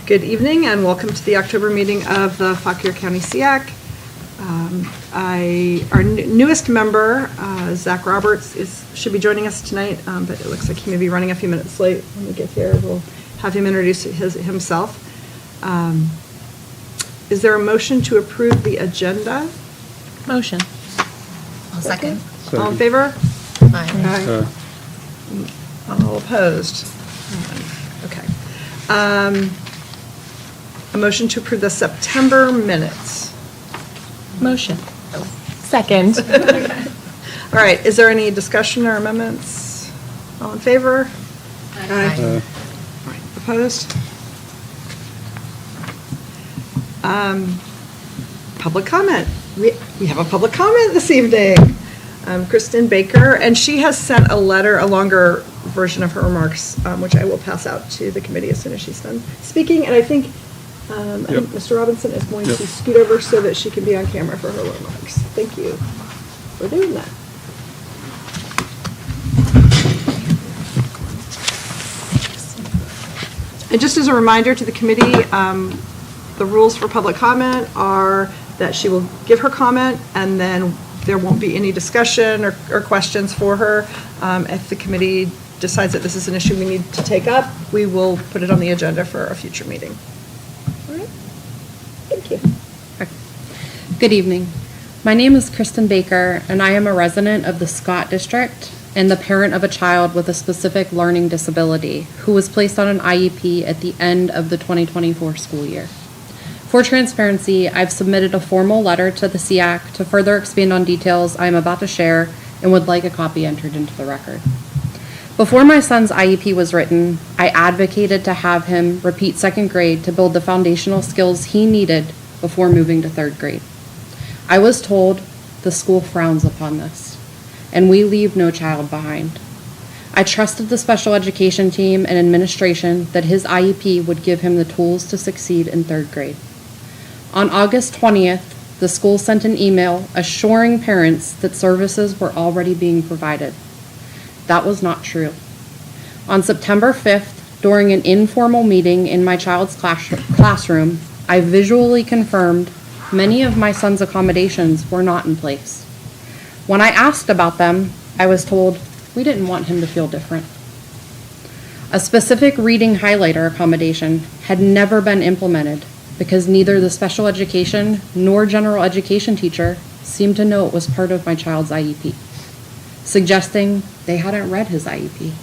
Good evening and welcome to the October meeting of the Fauquier County Seac. Our newest member, Zach Roberts, should be joining us tonight, but it looks like he may be running a few minutes late. When we get here, we'll have him introduce himself. Is there a motion to approve the agenda? Motion. I'll second. All in favor? Aye. All opposed? Okay. A motion to approve the September minutes. Motion. Second. All right, is there any discussion or amendments? All in favor? Aye. All right, opposed? Public comment. We have a public comment this evening. Kristen Baker, and she has sent a letter, a longer version of her remarks, which I will pass out to the committee as soon as she's done speaking. And I think Mr. Robinson is going to scoot over so that she can be on camera for her remarks. Thank you for doing that. And just as a reminder to the committee, the rules for public comment are that she will give her comment and then there won't be any discussion or questions for her. If the committee decides that this is an issue we need to take up, we will put it on the agenda for a future meeting. All right. Thank you. Good evening. My name is Kristen Baker, and I am a resident of the Scott District and the parent of a child with a specific learning disability who was placed on an IEP at the end of the 2024 school year. For transparency, I've submitted a formal letter to the Seac to further expand on details I am about to share and would like a copy entered into the record. Before my son's IEP was written, I advocated to have him repeat second grade to build the foundational skills he needed before moving to third grade. I was told the school frowns upon this, and we leave no child behind. I trusted the special education team and administration that his IEP would give him the tools to succeed in third grade. On August 20th, the school sent an email assuring parents that services were already being provided. That was not true. On September 5th, during an informal meeting in my child's classroom, I visually confirmed many of my son's accommodations were not in place. When I asked about them, I was told we didn't want him to feel different. A specific reading highlighter accommodation had never been implemented because neither the special education nor general education teacher seemed to know it was part of my child's IEP, suggesting they hadn't read his IEP.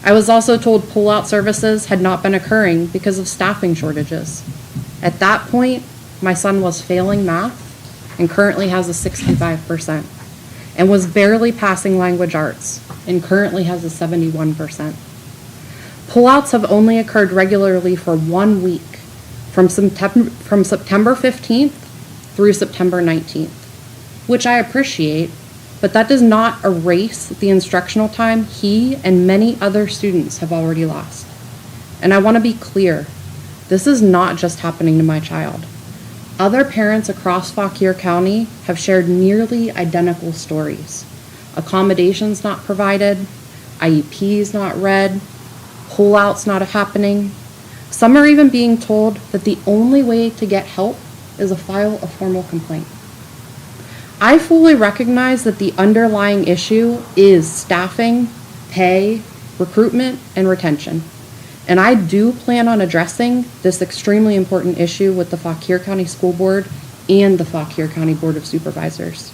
I was also told pull-out services had not been occurring because of staffing shortages. At that point, my son was failing math and currently has a 65%, and was barely passing language arts and currently has a 71%. Pullouts have only occurred regularly for 1 week, from September 15th through September 19th, which I appreciate, but that does not erase the instructional time he and many other students have already lost. And I want to be clear, this is not just happening to my child. Other parents across Fauquier County have shared nearly identical stories. Accommodations not provided, IEPs not read, pullouts not happening. Some are even being told that the only way to get help is to file a formal complaint. I fully recognize that the underlying issue is staffing, pay, recruitment, and retention. And I do plan on addressing this extremely important issue with the Fauquier County School Board and the Fauquier County Board of Supervisors.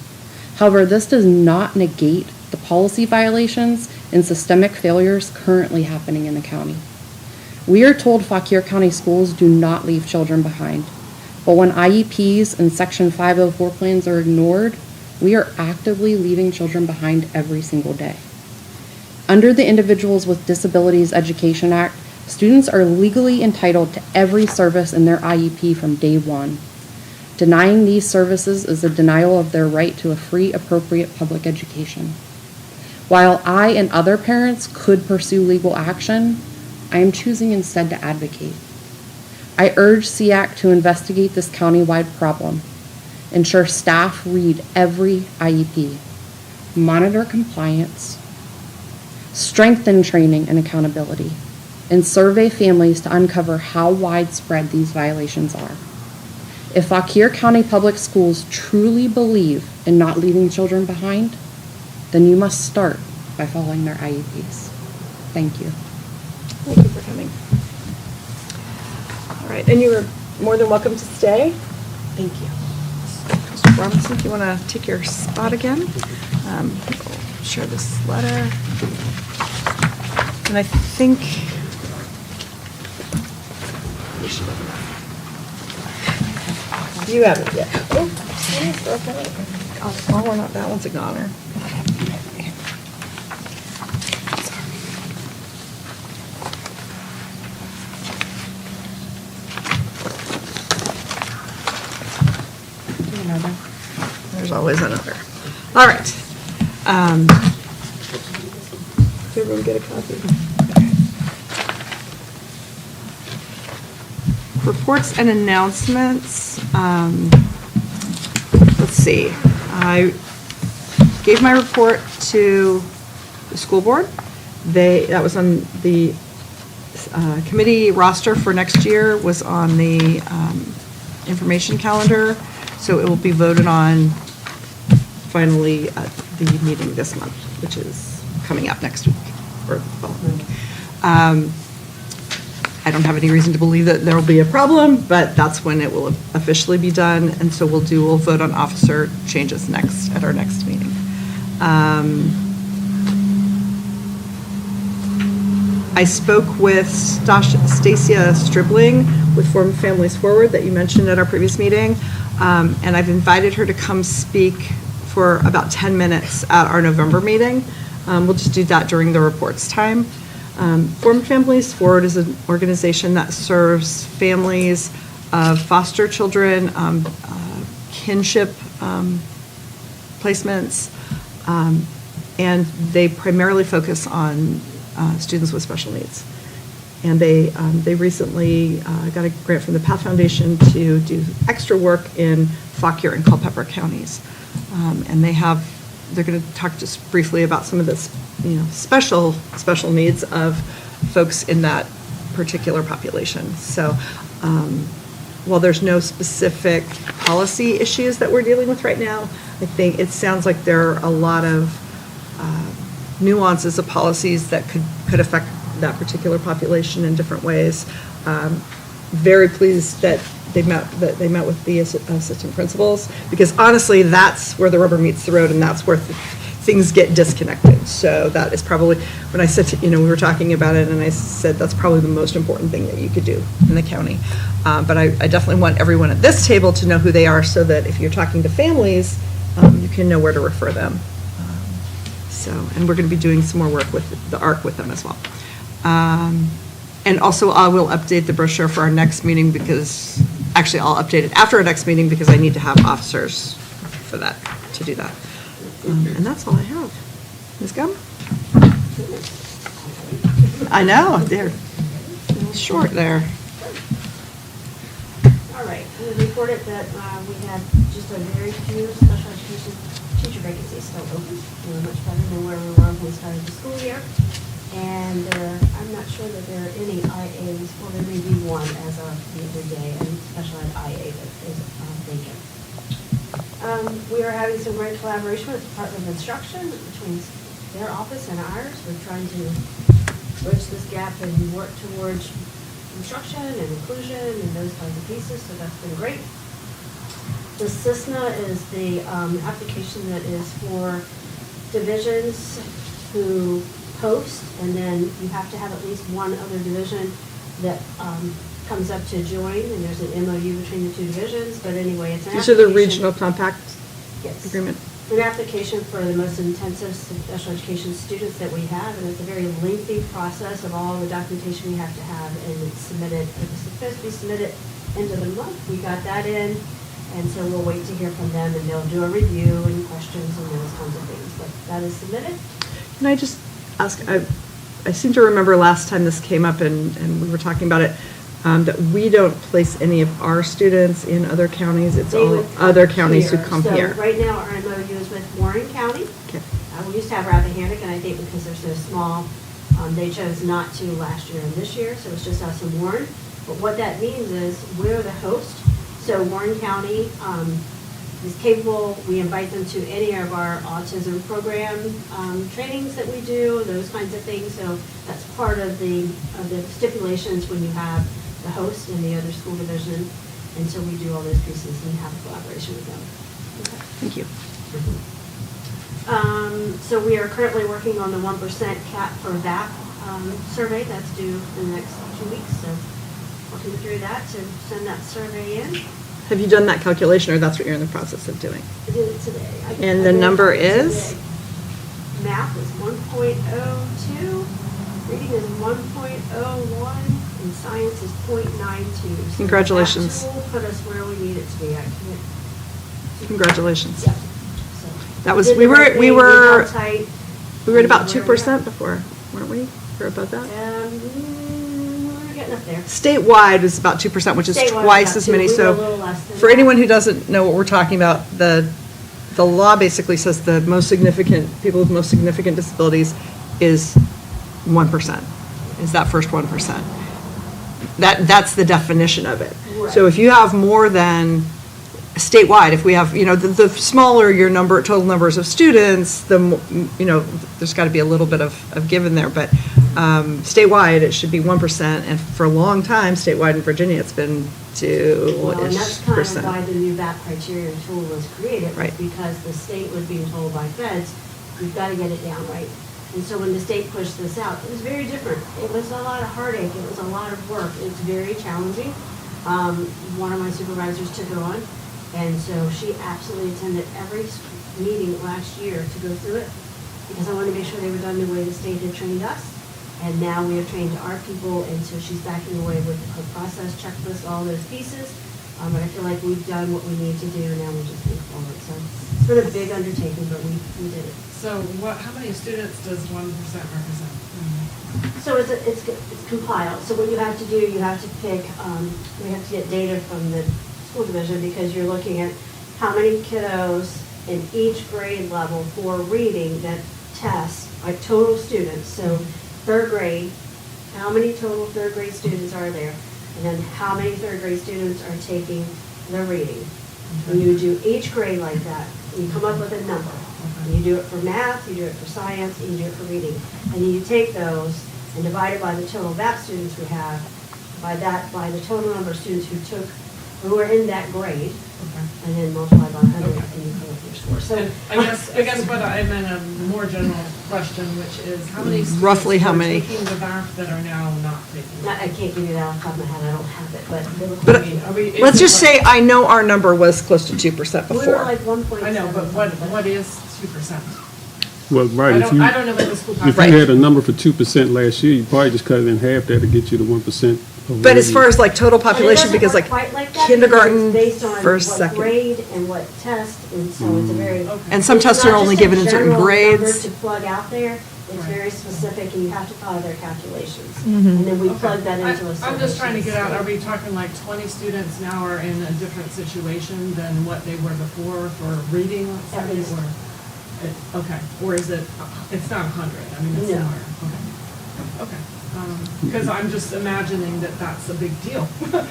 However, this does not negate the policy violations and systemic failures currently happening in the county. We are told Fauquier County schools do not leave children behind, but when IEPs and Section 504 plans are ignored, we are actively leaving children behind every single day. Under the Individuals with Disabilities Education Act, students are legally entitled to every service in their IEP from day one. Denying these services is a denial of their right to a free, appropriate public education. While I and other parents could pursue legal action, I am choosing instead to advocate. I urge Seac to investigate this countywide problem, ensure staff read every IEP, monitor compliance, strengthen training and accountability, and survey families to uncover how widespread these violations are. If Fauquier County Public Schools truly believe in not leaving children behind, then you must start by following their IEPs. Thank you. Thank you for coming. All right, and you are more than welcome to stay. Thank you. Mr. Robinson, if you want to take your spot again. We'll share this letter. And I think we should have enough. You haven't yet. Oh, we're not, that one's a goner. There's always another. All right. Did everyone get a copy? Reports and announcements. Let's see. I gave my report to the school board. That was on the committee roster for next year, was on the information calendar. So it will be voted on finally at the meeting this month, which is coming up next week, or the following week. I don't have any reason to believe that there will be a problem, but that's when it will officially be done, and so we'll vote on officer changes at our next meeting. I spoke with Stacia Stribling with Form Families Forward that you mentioned at our previous meeting, and I've invited her to come speak for about 10 minutes at our November meeting. We'll just do that during the reports time. Form Families Forward is an organization that serves families of foster children, kinship placements, and they primarily focus on students with special needs. And they recently got a grant from the Path Foundation to do extra work in Fauquier and Culpeper counties. And they're going to talk just briefly about some of the special needs of folks in that particular population. So while there's no specific policy issues that we're dealing with right now, I think it sounds like there are a lot of nuances of policies that could affect that particular population in different ways. Very pleased that they met with the assistant principals, because honestly, that's where the rubber meets the road, and that's where things get disconnected. So that is probably, when I said, we were talking about it, and I said that's probably the most important thing that you could do in the county. But I definitely want everyone at this table to know who they are, so that if you're talking to families, you can know where to refer them. And we're going to be doing some more work with the ARC with them as well. And also, I will update the brochure for our next meeting, because, actually, I'll update it after our next meeting, because I need to have officers for that, to do that. And that's all I have. Ms. Gum? I know, they're a little short there. All right, we reported that we had just a very few special education teacher vacancies still open. We're much better than where we were when we started the school year. And I'm not sure that there are any IAs, well, there may be one as of the other day, a special ed IA that is vacant. We are having some great collaboration with the Department of Instruction between their office and ours. We're trying to bridge this gap and work towards instruction and inclusion and those kinds of pieces, so that's been great. The CISNA is the application that is for divisions who post, and then you have to have at least one other division that comes up to join, and there's an MOU between the two divisions, but anyway, it's an These are the regional compact Yes. agreement. An application for the most intensive special education students that we have, and it's a very lengthy process of all the documentation we have to have, and it's submitted, it's supposed to be submitted end of the month. We got that in, and so we'll wait to hear from them, and they'll do a review and questions and those kinds of things, but that is submitted. Can I just ask, I seem to remember last time this came up, and we were talking about it, that we don't place any of our students in other counties. It's They all would come other counties who come here. So right now, our MOU is with Warren County. Okay. We used to have Rappahannock, and I think because there's so small, They chose not to last year and this year, so it's just us and Warren. But what that means is we're the host. So Warren County is capable, we invite them to any of our autism program trainings that we do, those kinds of things. So that's part of the stipulations when you have the host and the other school division. And so we do all those pieces and have a collaboration with them. Okay. Thank you. So we are currently working on the 1% cap for VAP survey. That's due in the next 2 weeks. So working through that to send that survey in. Have you done that calculation, or that's what you're in the process of doing? I did it today. And I the did it number today. is? Math is 1.02, reading is 1.01, and science is 0.92. So Congratulations. That will put us where we need it to be. I can't. Congratulations. Yeah. So That was, did we the right were, we thing, were, held tight. we were at about We're 2% before, weren't we? Or above that? We're getting up there. Statewide was about 2%, which is Statewide twice about as 2. many. We were So a little less than for that. anyone who doesn't know what we're talking about, the law basically says the most significant, people with most significant disabilities is 1%, is that first 1%. That's the definition of it. So if you have more than, statewide, if we have, the smaller your total numbers of students, there's got to be a little bit of give in there, but statewide, it should be 1%, and for a long time, statewide in Virginia, it's been 2-ish%. Well, and that's kind of why the new VAP criteria tool was created, Right. because the state was being told by feds, we've got to get it down right. And so when the state pushed this out, it was very different. It was a lot of heartache, it was a lot of work, it's very challenging. One of my supervisors took it on, and so she absolutely attended every meeting last year to go through it, because I wanted to make sure they were done the way the state had trained us. And now we have trained our people, and so she's backing away with her process checklist, all those pieces. But I feel like we've done what we need to do, and now we're just moving forward. So it's been a big undertaking, but we did it. So how many students does 1% represent? So it's compiled. So what you have to do, you have to pick, we have to get data from the school division, because you're looking at how many kiddos in each grade level for reading that test, like total students. So third grade, how many total third grade students are there? And then how many third grade students are taking the reading? And you do each grade like that, and you come up with a number. And you do it for math, you do it for science, and you do it for reading. And then you take those and divide it by the total VAP students we have, by the total number of students who are in that grade, and then multiply by 100, and you come up with your score. So And I guess what I meant a more general question, which is how many students Roughly how are many? taking the VAP that are now not taking it? I can't give you that off the top of my head, I don't have it, But I mean, let's just say I know our number was close to 2% we were before. like 1.7. I know, but what is 2%? Well, right, I if you, don't know what the school if you Right. had a number for 2% last year, you probably just cut it in half there to get you to 1%. of But as far revenue. as like total But it population, doesn't because work like quite like that, kindergarten, because it's based on first, what second. grade and what test, and so it's a very. And some it's tests not are only just a given in certain general number grades. to plug out there, it's Right. very specific, and you have to follow their calculations. And then we plug that into a. I'm just trying to get out, are survey we talking like 20 students now are in a different situation than what they were before for reading, let's At say, least. okay, or is it, it's not 100, I mean, it's No. similar, okay. Because I'm just imagining that that's a big deal,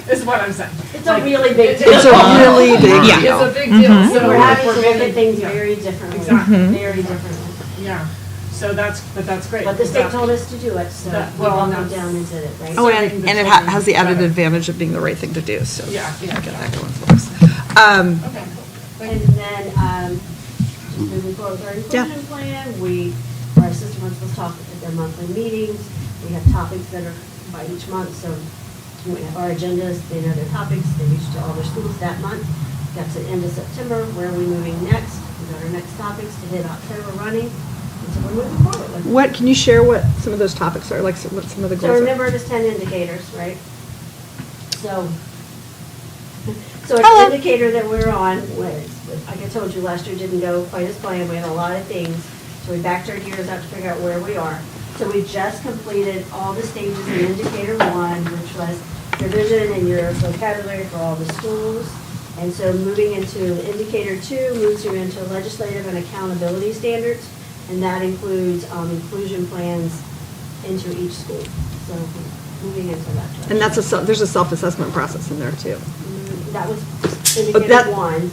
is what I'm saying. It's a really big deal. It's a really big It's deal. a big deal. So So we're having to look maybe- at things yeah, very differently. Exactly. Very differently. Yeah, so that's great. But the state told us to do it, so That- we well, all that's- come down and did it, right? Oh, serving and the it children has the added better. advantage of being the right thing to do, so. Yeah, yeah. Get that going for us. Okay. And then, moving forward with our inclusion plan, our assistant principals talk at their monthly meetings. We have topics that are by each month, so we have our agendas, they know their topics, they reach to all their schools that month. Got to the end of September, where are we moving next? We got our next topics to hit October running, and so we're moving forward with it. What, can you share what some of those topics are, like what some of the So goals are? remember, there's 10 indicators, right? So Hello. an indicator that we're on was, like I told you, last year didn't go quite as planned. We had a lot of things. So we backed our gears out to figure out where we are. So we just completed all the stages in indicator 1, which was your vision and your vocabulary for all the schools. And so moving into indicator 2 moves you into legislative and accountability standards. And that includes inclusion plans into each school. So moving into that direction. And there's a self-assessment process in there too. That was that- indicated one,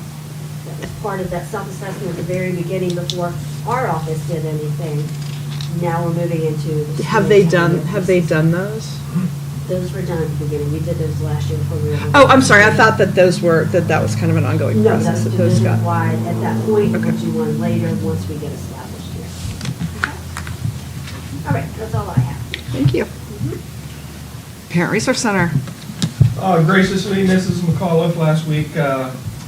that was part of that self-assessment at the very beginning before our office did anything. Now we're moving into. the Have they students done those? Those were done at the beginning. We did those last year before we were. Oh, I'm sorry, I thought that that was kind of an ongoing No, process. that's Those got- division-wide at that point, Okay. we'll do one later, once we get established here. All right, that's all I have. Thank you. Parent Resource Center. Graciously, Mrs. McAuliffe last week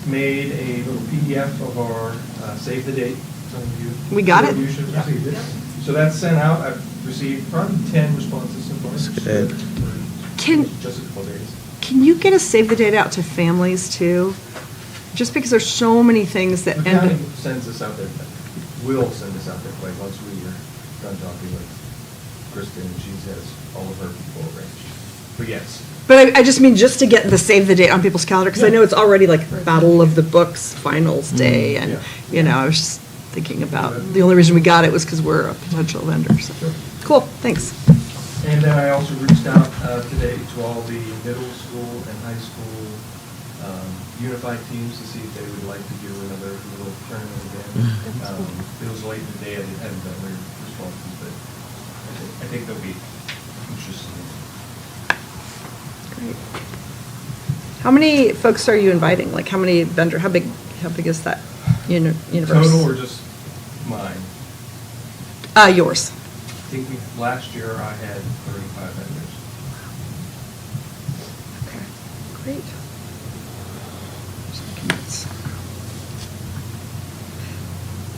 made a little PDF of our save the date. Some of you. We got it. You should have received it. So that's sent out. I've received probably 10 responses so far. good. Can, Just a couple days. can you get a save the date out to families too? Just because there's so many things that The end county up. sends us out there, will send us out there, like once we are done talking with Kristen, she has all of her people arranged. But yes. But I just mean just to get the save the date on people's calendar, because I know it's already like Battle of the Books Finals Day, and, I was just thinking about, the only reason we got it was because we're a potential vendor, so. Sure. Cool, thanks. And then I also reached out today to all the middle school and high school unified teams to see if they would like to do another little tournament again. It was late in the day, I hadn't done their responses, but I think they'll be interested. Great. How many folks are you inviting? Like, how many how big is that universe? Total or just mine? Yours. I think last year I had 35 vendors. Okay, great.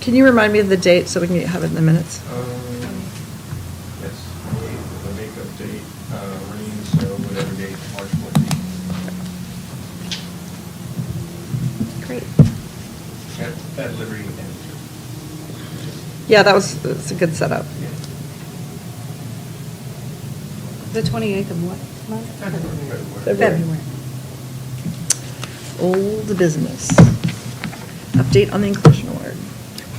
Can you remind me of the date so we can have it in the minutes? Yes, the makeup date, rain, snow, whatever date, March 14th. Great. At Liberty and. Yeah, that's a good setup. Yeah. The 28th of what month? February. Old business. Update on the inclusion award.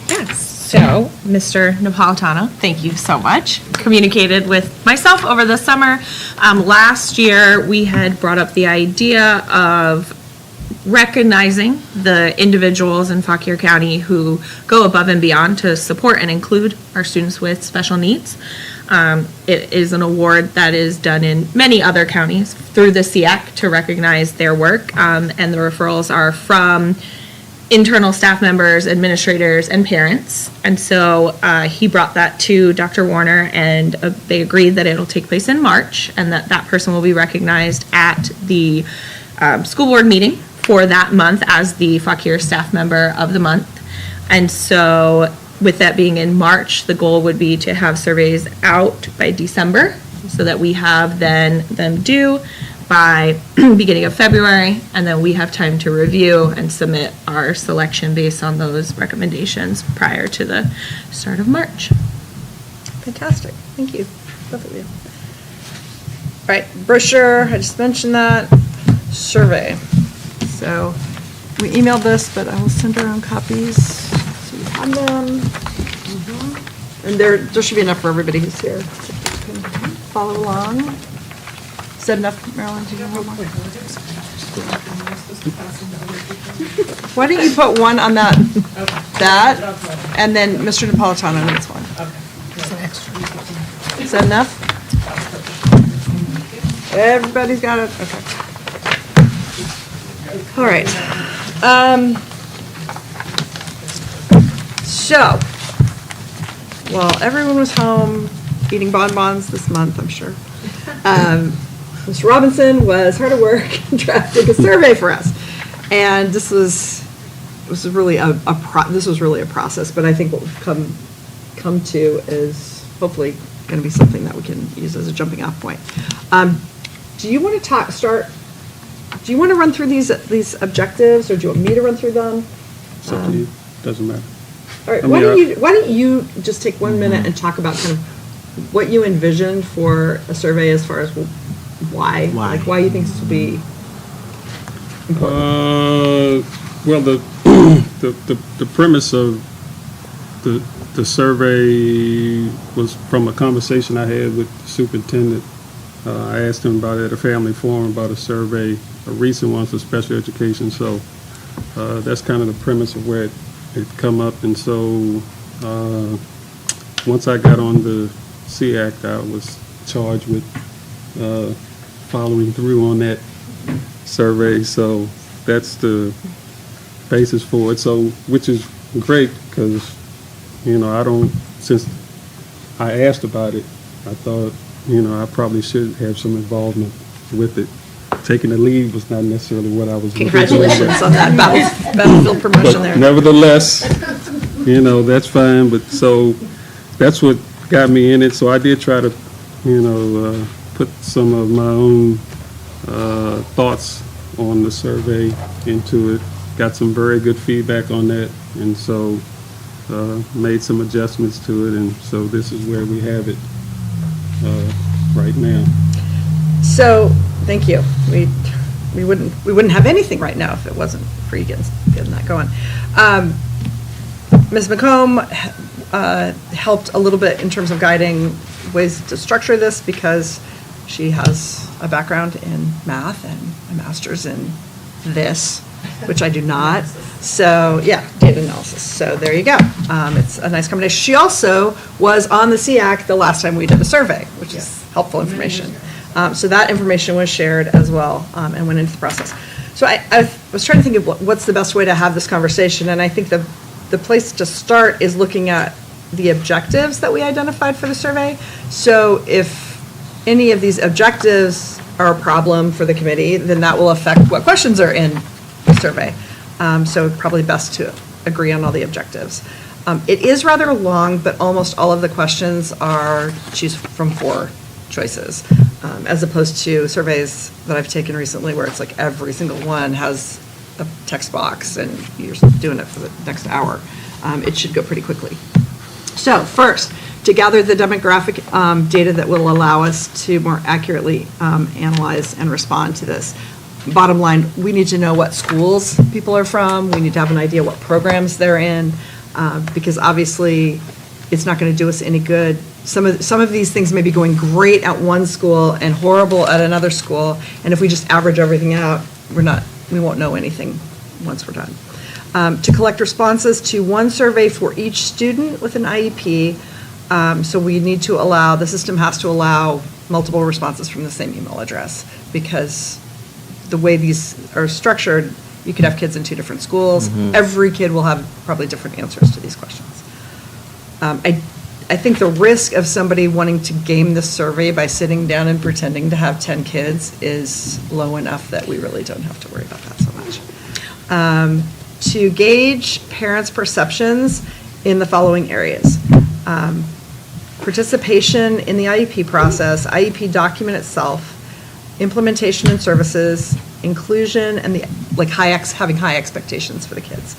Yes, so, Mr. Napolitano, thank you so much. Communicated with myself over the summer. Last year, we had brought up the idea of recognizing the individuals in Fauquier County who go above and beyond to support and include our students with special needs. It is an award that is done in many other counties through the Seac to recognize their work, and the referrals are from internal staff members, administrators, and parents. And so he brought that to Dr. Warner, and they agreed that it'll take place in March, and that person will be recognized at the school board meeting for that month as the Fauquier Staff Member of the Month. And so with that being in March, the goal would be to have surveys out by December so that we have then them due by beginning of February, and then we have time to review and submit our selection based on those recommendations prior to the start of March. Fantastic, thank you, both of you. All right, brochure, I just mentioned that. Survey. So we emailed this, but I will send around copies so you have them. And there should be enough for everybody who's here. So you can follow along. Is that enough, Marilyn? Do you have one more? Why don't you put one on that, and then Mr. Napolitano needs one. Is that enough? Everybody's got it? Okay. All right. So, well, everyone was home eating bonbons this month, I'm sure. Mr. Robinson was hard at work drafting a survey for us. And this was really a process, but I think what we've come to is hopefully going to be something that we can use as a jumping off point. Do you want to do you want to run through these objectives, or do you want me to run through them? It's up to you, doesn't matter. All right, I mean, why don't you just take 1 minute and talk about kind of what you envisioned for a survey as far as why you think this will be important? Well, the premise of the survey was from a conversation I had with the superintendent. I asked him about it at a family forum about a survey, a recent one for special education. So that's kind of the premise of where it come up. And so once I got on the Seac, I was charged with following through on that survey. So that's the basis for it. So, which is great because, since I asked about it, I thought, I probably should have some involvement with it. Taking the lead was not necessarily what I was looking for. Congratulations on that battlefield promotion there. But nevertheless, that's fine. But so that's what got me in it. So I did try to, put some of my own thoughts on the survey into it. Got some very good feedback on that, and so made some adjustments to it. And so this is where we have it right now. So, thank you. We wouldn't have anything right now if it wasn't for you getting that going. Ms. McComb helped a little bit in terms of guiding ways to structure this because she has a background in math and a master's in this, which I do not. So, yeah, data analysis. So there you go. It's a nice combination. She also was on the Seac the last time we did a survey, which is helpful information. So that information was shared as well and went into the process. So I was trying to think of what's the best way to have this conversation, and I think the place to start is looking at the objectives that we identified for the survey. So if any of these objectives are a problem for the committee, then that will affect what questions are in the survey. So probably best to agree on all the objectives. It is rather long, but almost all of the questions are choose from 4 choices, as opposed to surveys that I've taken recently where it's like every single one has a text box and you're doing it for the next hour. It should go pretty quickly. So first, to gather the demographic data that will allow us to more accurately analyze and respond to this. Bottom line, we need to know what schools people are from. We need to have an idea what programs they're in, because obviously it's not going to do us any good. Some of these things may be going great at one school and horrible at another school, and if we just average everything out, we won't know anything once we're done. To collect responses to one survey for each student with an IEP, so we need to the system has to allow multiple responses from the same email address, because the way these are structured, you could have kids in 2 different schools. Every kid will have probably different answers to these questions. I think the risk of somebody wanting to game this survey by sitting down and pretending to have 10 kids is low enough that we really don't have to worry about that so much. To gauge parents' perceptions in the following areas. Participation in the IEP process, IEP document itself, implementation and services, inclusion, and having high expectations for the kids,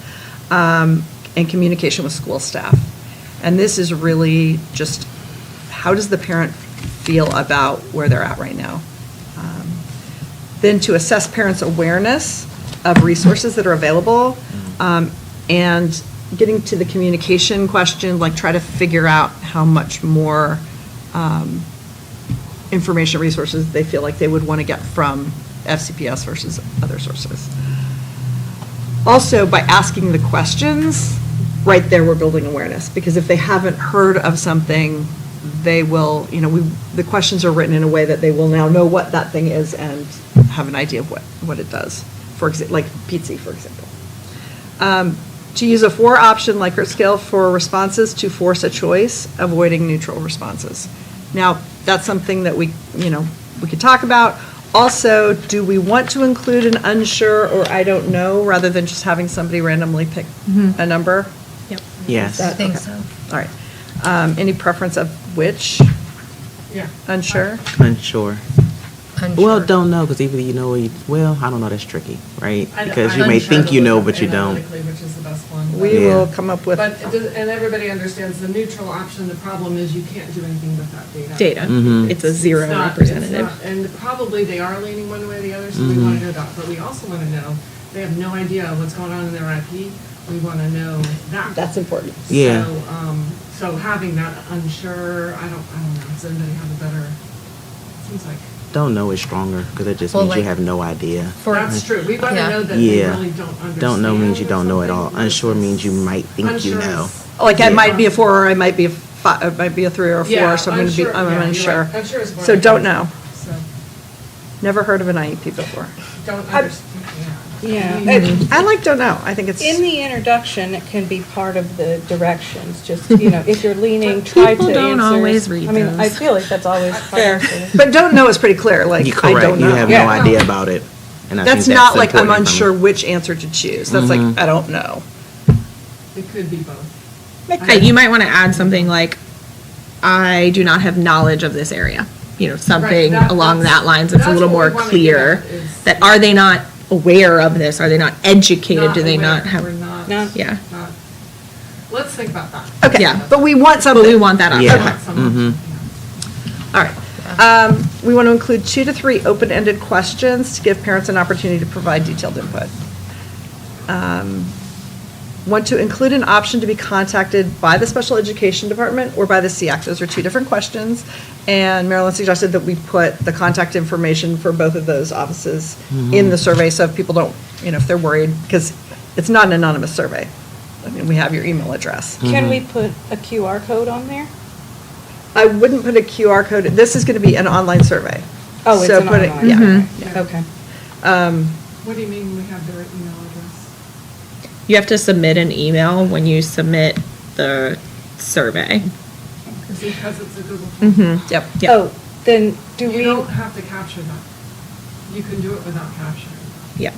and communication with school staff. And this is really just how does the parent feel about where they're at right now. Then to assess parents' awareness of resources that are available, and getting to the communication question, try to figure out how much more information resources they feel like they would want to get from FCPS versus other sources. Also, by asking the questions, right there we're building awareness, because if they haven't heard of something, they will, the questions are written in a way that they will now know what that thing is and have an idea of what it does. For example, like PTSD, for example. To use a 4-option Likert scale for responses to force a choice, avoiding neutral responses. Now, that's something that we could talk about. Also, do we want to include an unsure or I don't know rather than just having somebody randomly pick a number? Yep. Yes. I think Okay. so. All right. Any preference of which? Yeah. Unsure? Unsure. Unsure. Well, don't know, because either you know or I don't know, that's tricky, right? I know- Because I you may tried think to you look know, up but you don't. analytically, which is the best one. We Yeah. will come up with. But, and everybody understands the neutral option, the problem is you can't do anything with that data. Data. Mhm. It's a zero It's not- representative. it's not- And probably they are leaning one way or the other, so we want to know that. But we also want to know, they have no idea what's going on in their IP, we want to know that. That's important. Yeah. So having that unsure, I don't know, does anybody have a better, seems like, Don't know is stronger, because it just Well, means you like- have no idea. that's true. We want to Yeah. know that they Yeah. really don't understand. Don't know means you don't know at all. something Unsure means you versus- might think you Unsure know. is- Like I might be a 4 or I might be a 5, it might be a 3 or a 4, Yeah, so I'm going to be, unsure, I'm yeah, you're unsure. right. Unsure is more So like don't that. know. So, Never heard of an IEP before. don't understand, Yeah. I like don't know. I think it's. In the introduction, it can be part of the directions, just, if you're leaning, try to answer. People don't always read I mean, I those. feel like that's always Fair. part of it. But don't know is pretty clear, like, You're I correct. don't know. You have Yeah. no idea about it. And I think That's not like I'm important unsure from- which answer to choose. That's like, I don't know. It could be both. Hey, you might want to add something like, I do not have knowledge of this area. Something Right, along that's- that lines. It's a that's little what more we wanna clear. get at is- That are they not aware of this? Are they not educated? Do they aware, not have? we're not- No. Yeah. not- Let's think about that. Okay, Yeah. but we want something. But we want that Yeah. option. Want some option, All right. We want to include 2 to 3 open-ended questions to give parents an opportunity to provide detailed input. Want to include an option to be contacted by the special education department or by the Seac. Those are 2 different questions. And Marilyn suggested that we put the contact information for both of those offices in the survey, so if people don't, if they're worried, because it's not an anonymous survey. I mean, we have your email address. Can we put a QR code on there? I wouldn't put a QR code, this is going to be an online survey. Oh, it's So an put it- online. Yeah. Yeah. Okay. What do you mean we have their email address? You have to submit an email when you submit the survey. Is it because it's a Google form? Mm-hmm. Yep. Yeah. Oh, then do You we, don't have to capture that. You can do it without capturing. Yeah.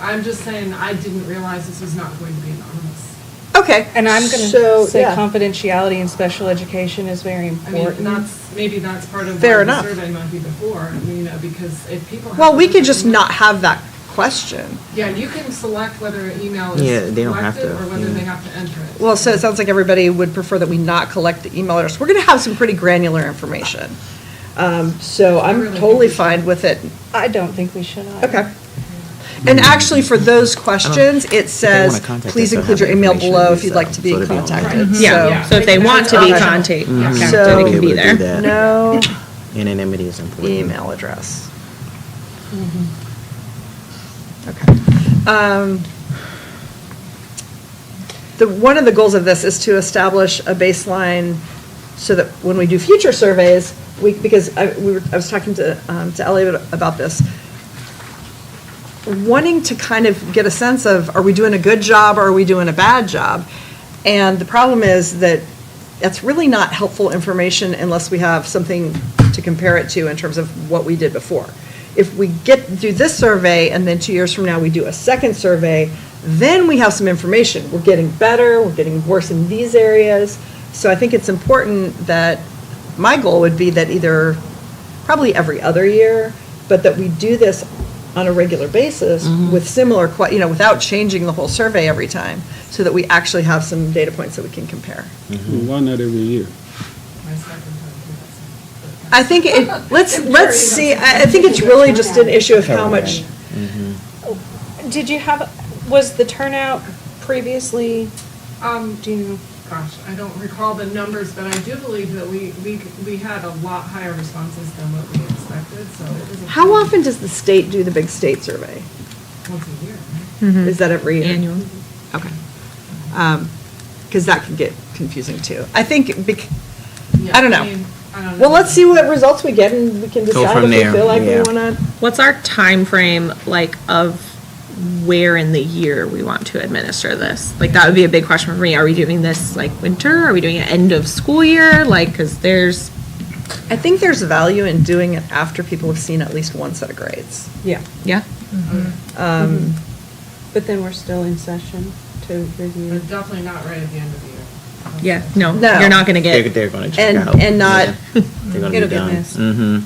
I'm just saying, I didn't realize this was not going to be anonymous. Okay. and I'm going So, to say yeah. confidentiality in special education is very I mean, important. maybe that's part of Fair why enough. the survey might be before, because if people have. Well, we could different just email- not have that question. Yeah, you can select whether an email Yeah, is they don't have collected to, or whether yeah. they have to enter it. Well, so it sounds like everybody would prefer that we not collect the email address. We're going to have some pretty granular information. So I I'm really totally think we fine with it. I don't think we should either. Okay. And actually, for those questions, it wanna says, contact please us, they'll include have your email information below in if you'd like to be so it'll be on contacted. file. Yeah. So if they want to be Okay. contacted, So- it can be Able to do there. that. No Anonymity is important. email address. Mm-hmm. Okay. One of the goals of this is to establish a baseline so that when we do future surveys, because I was talking to Elliot about this, wanting to kind of get a sense of, are we doing a good job or are we doing a bad job? And the problem is that that's really not helpful information unless we have something to compare it to in terms of what we did before. If we do this survey and then 2 years from now we do a second survey, then we have some information. We're getting better, we're getting worse in these areas. So I think it's important that, my goal would be that either, probably every other year, but that we do this on a regular basis with similar, without changing the whole survey every time, so that we actually have some data points that we can compare. Why not every year? My second time too, that's- I think let's see, I think it's really just an issue of how much, Did you was the turnout previously, do you know? Gosh, I don't recall the numbers, but I do believe that we had a lot higher responses than what we expected, so it was. how often does the state do the big state survey? Once a year, right? Is that every year? Annual. Okay. Because that can get confusing too. I think, Yeah, I don't know. mean, I don't know. Well, let's see what results we get and we can Go decide from if we there, feel like we yeah. want to. What's our time frame like of where in the year we want to administer this? Like, that would be a big question for me. Are we doing this like winter? Are we doing it end of school year? Like, because there's, I think there's value in doing it after people have seen at least one set of grades. Yeah. yeah. But then we're still in session to review. But definitely not right at the end of the year. Yeah, no, No. you're not going to get. They're gonna check And- out. and not- Yeah. They're gonna It'll be get done. missed. Mm-hmm.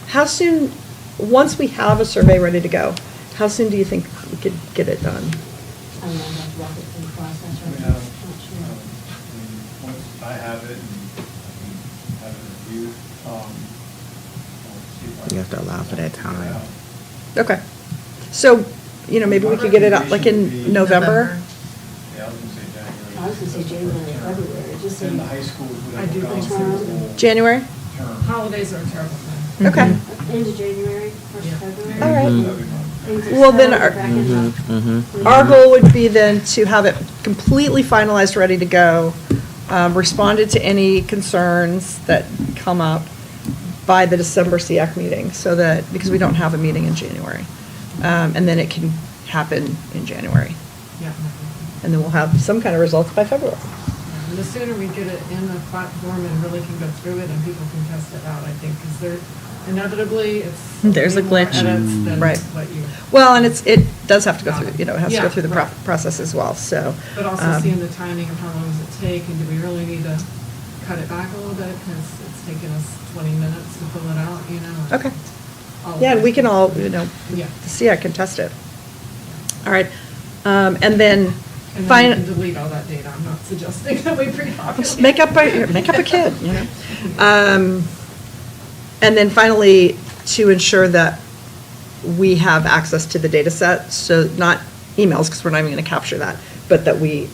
How soon, once we have a survey ready to go, how soon do you think we could get it done? I don't know, I'd have to walk it through the process We right now. have, Not sure. once I have it and I can have it reviewed, I'll see if I You have to can allow for that figure it time. out. Okay. So you know, maybe we could get it out like in November. Yeah, I was gonna say January. I was gonna say January, February, it just Then seemed the high schools would I have do gone think so. through the whole January? term. Holidays are a terrible thing. Okay. into January, first Yeah. February. All right. That'd be fine. Things are Well, then settled our- back in the- Our goal would be then to have it completely finalized, ready to go, responded to any concerns that come up by the December Seac meeting, so that, because we don't have a meeting in January. And then it can happen in January. Yeah. And then we'll have some kind of results by February. And the sooner we get it in the platform and really can go through it and people can test it out, I think, because they're inevitably, it's. There's a way more glitch. edits than Right. what you. Well, and it does have to go through, you know, it has to go Yeah, through the right. process as well, so. But also um, seeing the timing of how long does it take, and do we really need to cut it back a little bit, because it's taken us 20 minutes to fill it out, you know? Okay. All of Yeah, and we those can all, things. you know, Yeah. the Seac can test it. All right, and then And then you fine. can delete all that data, I'm not suggesting that we pre-populate. Just make up a kid, you know? And then finally, to ensure that we have access to the data set, so not emails, because we're not even going to capture that, but that we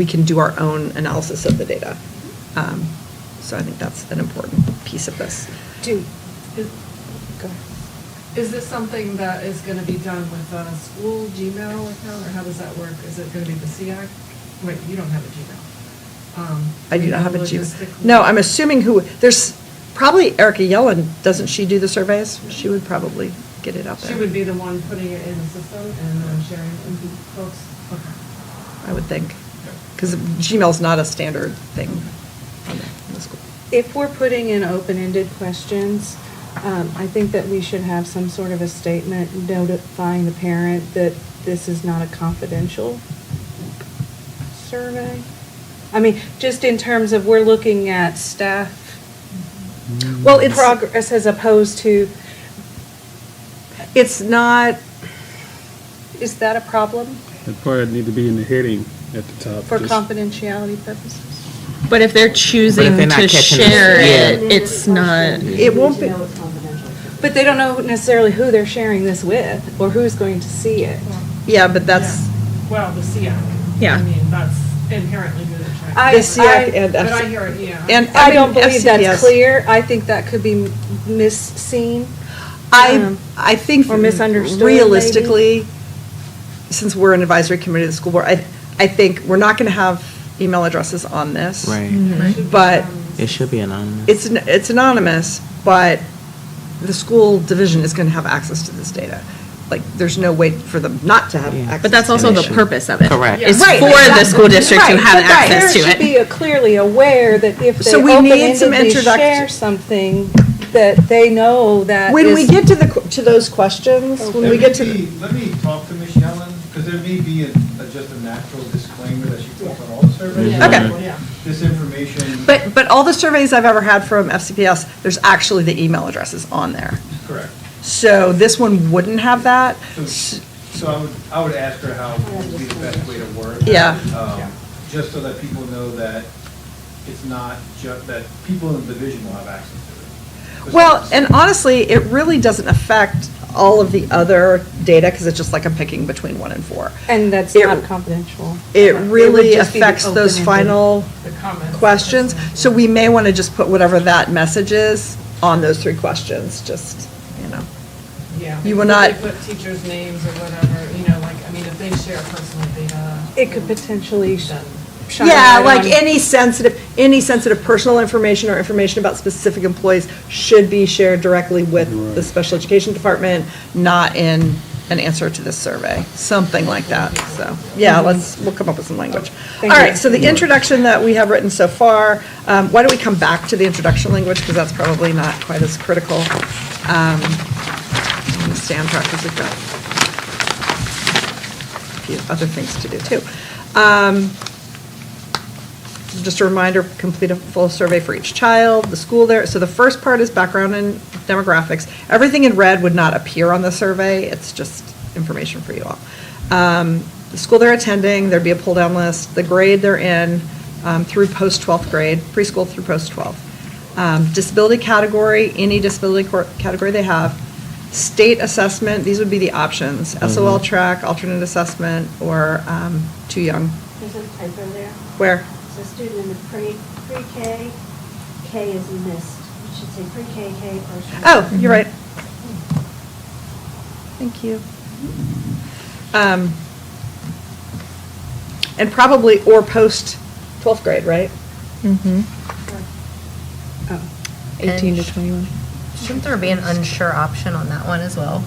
can do our own analysis of the data. So I think that's an important piece of this. Do, is, Go ahead. is this something that is gonna be done with a school Gmail account, or how does that work? Is it gonna be the Seac? Wait, you don't have a Gmail. I do not have a Gmail. Logistically- No, I'm assuming there's probably Erica Yellen, doesn't she do the surveys? She would probably get it out there. She would be the one putting it in the system and sharing it with folks? Okay. I would think, because Gmail's not a standard thing in the school. If we're putting in open-ended questions, I think that we should have some sort of a statement notifying the parent that this is not a confidential survey. I mean, just in terms of, we're looking at staff Well, it's, progress as opposed to, it's not, is that a problem It probably need to be in the heading at the top. for just- confidentiality purposes? But if they're choosing they're not to catching it, share yeah. it, it's not. It won't be- To know it's confidential. But they don't know necessarily who they're sharing this with, or who's going to see it. yeah, but that's, Yeah. Well, the Seac. Yeah. I mean, that's inherently who they're I- checking. the Seac and But I FC. hear it, yeah. And I don't believe FCPS. that's clear. I think that could be misseen. I think Or misunderstood, realistically, since we're an advisory committee of the school board, I think we're not going to have email addresses on this. Right. It should be, But It should be anonymous. it's anonymous, but the school division is going to have access to this data. Like, there's no way for them not to have Yeah. access. But that's to also the information. purpose of it. Correct. Is Right, for the exactly. school district to Right, have but access to Parents should be it. clearly aware that if they So we need some open-endedly share something, that they know that When we is- get to those questions, when we get to, Let me talk to Ms. Yellen, because there may be just a natural disclaimer that she puts on all the surveys. Yeah. Okay. Yeah. This information. but all the surveys I've ever had from FCPS, there's actually the email addresses on there. Correct. So this one wouldn't have that. So I would ask her how would be the best way to word that. Yeah. Just so that people know that it's not just, that people in the division will have access to it. Well, and honestly, it really doesn't affect all of the other data, because it's just like I'm picking between 1 and 4. And that's It- not confidential. It would really just be the affects those open-ended. final The comments. questions. So we may want to just put whatever that message is on those 3 questions, just, you know. Yeah. You will If not- They put teachers' names or whatever, you know, like, I mean, if they share personal data. It could potentially then- shine Yeah, light like on- any sensitive personal information or information about specific employees should be shared directly with the special education department, not in an answer to this survey, something like that. So, yeah, we'll come up with some language. All Thank you. right, so the introduction that we have written so far, why don't we come back to the introduction language, because that's probably not quite as critical. I'm going to stay on track, because we've got a few other things to do, too. Just a reminder, complete a full survey for each child, the school there. So the first part is background and demographics. Everything in red would not appear on the survey. It's just information for you all. The school they're attending, there'd be a pull-down list, the grade they're in through post-12th grade, preschool through post-12. Disability category, any disability category they have. State assessment, these would be the options, Mm-hmm. SOL track, alternate assessment, or too young. There's a typo there. Where? It's a student in the pre-K, K is missed. It should say pre-K, K, partial. Oh, you're right. Thank you. And probably, or post 12th grade, right? Mm-hmm. Sure. 18 to 21. Shouldn't there be an unsure option on that one as well?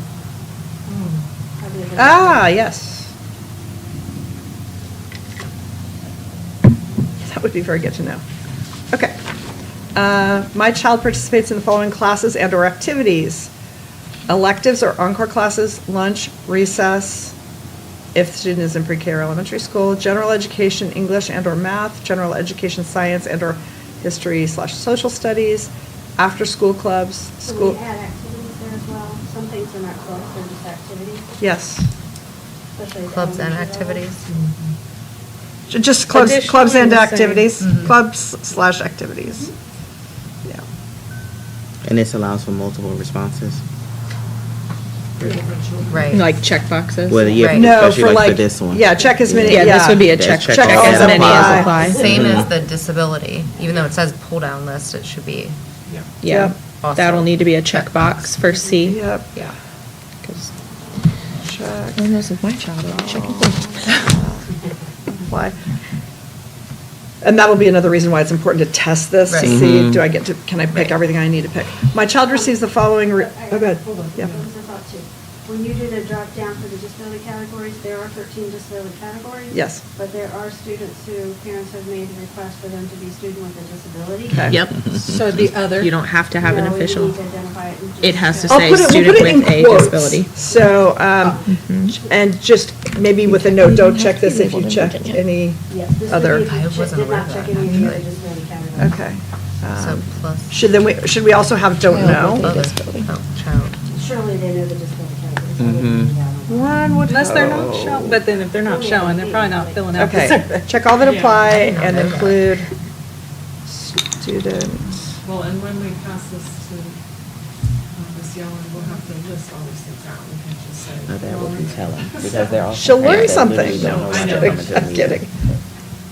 Probably a bit- Ah, yes. That would be very good to know. Okay. My child participates in the following classes and/or activities: electives or encore classes, lunch, recess, if the student is in pre-K or elementary school, general education, English and/or math, general education, science and/or history/social studies, after-school clubs, So school. we add activities there as well. Some things are not clubs, they're just activities, Yes. especially. at Clubs and elementary level. activities? Just clubs and Additionally, the same. activities, Mhm. clubs/activities. Yeah. And this allows for multiple responses? Right. Like check boxes? Well, yeah, Right. No, especially for like for like, this one. yeah, check as many, Yeah, this would be a That's check, check check all as that many as apply. apply. Same Mhm. as the disability, even though it says pull-down list, it should be, Yeah, Yep. Also- that'll need to be a checkbox for C. Yep. yeah. 'Cause Check. when this is my child, I'll be checking things. Why? And that'll be another reason why it's important to test this, to Right. see, can I pick everything I need to pick? My child receives the following, oh, good. Hold on, Yeah. that was a thought too. When you do the drop down for the disability categories, there are 13 disability categories. Yes. But there are students who, parents have made the request for them to be student with a disability. Okay. Yep. So the other. You don't have to have an No, you official. need to identify it and It just has to show- I'll say put it, we'll student put it in with a quotes. disability. So, and just maybe with a note, don't check this if you checked any, Yes, this would other- be if you I wasn't did not aware of check that, any of the other actually. disability categories. okay. So plus. Should we also have don't know? Other, oh, child. Surely they know the disability categories. I Mhm. wouldn't do that one. One would Unless they're not hope. showing, but then if they're not showing, they're probably not filling out the Okay, survey. check all that Yeah. apply I did not and know that. include students. Well, and when we pass this to Ms. Yellen, we'll have to list all these things out. We can't just say. No, that would be telling, because they're all. She'll learn parents that something. literally don't know No, why I'm they're kidding. coming to the I'm meeting. kidding.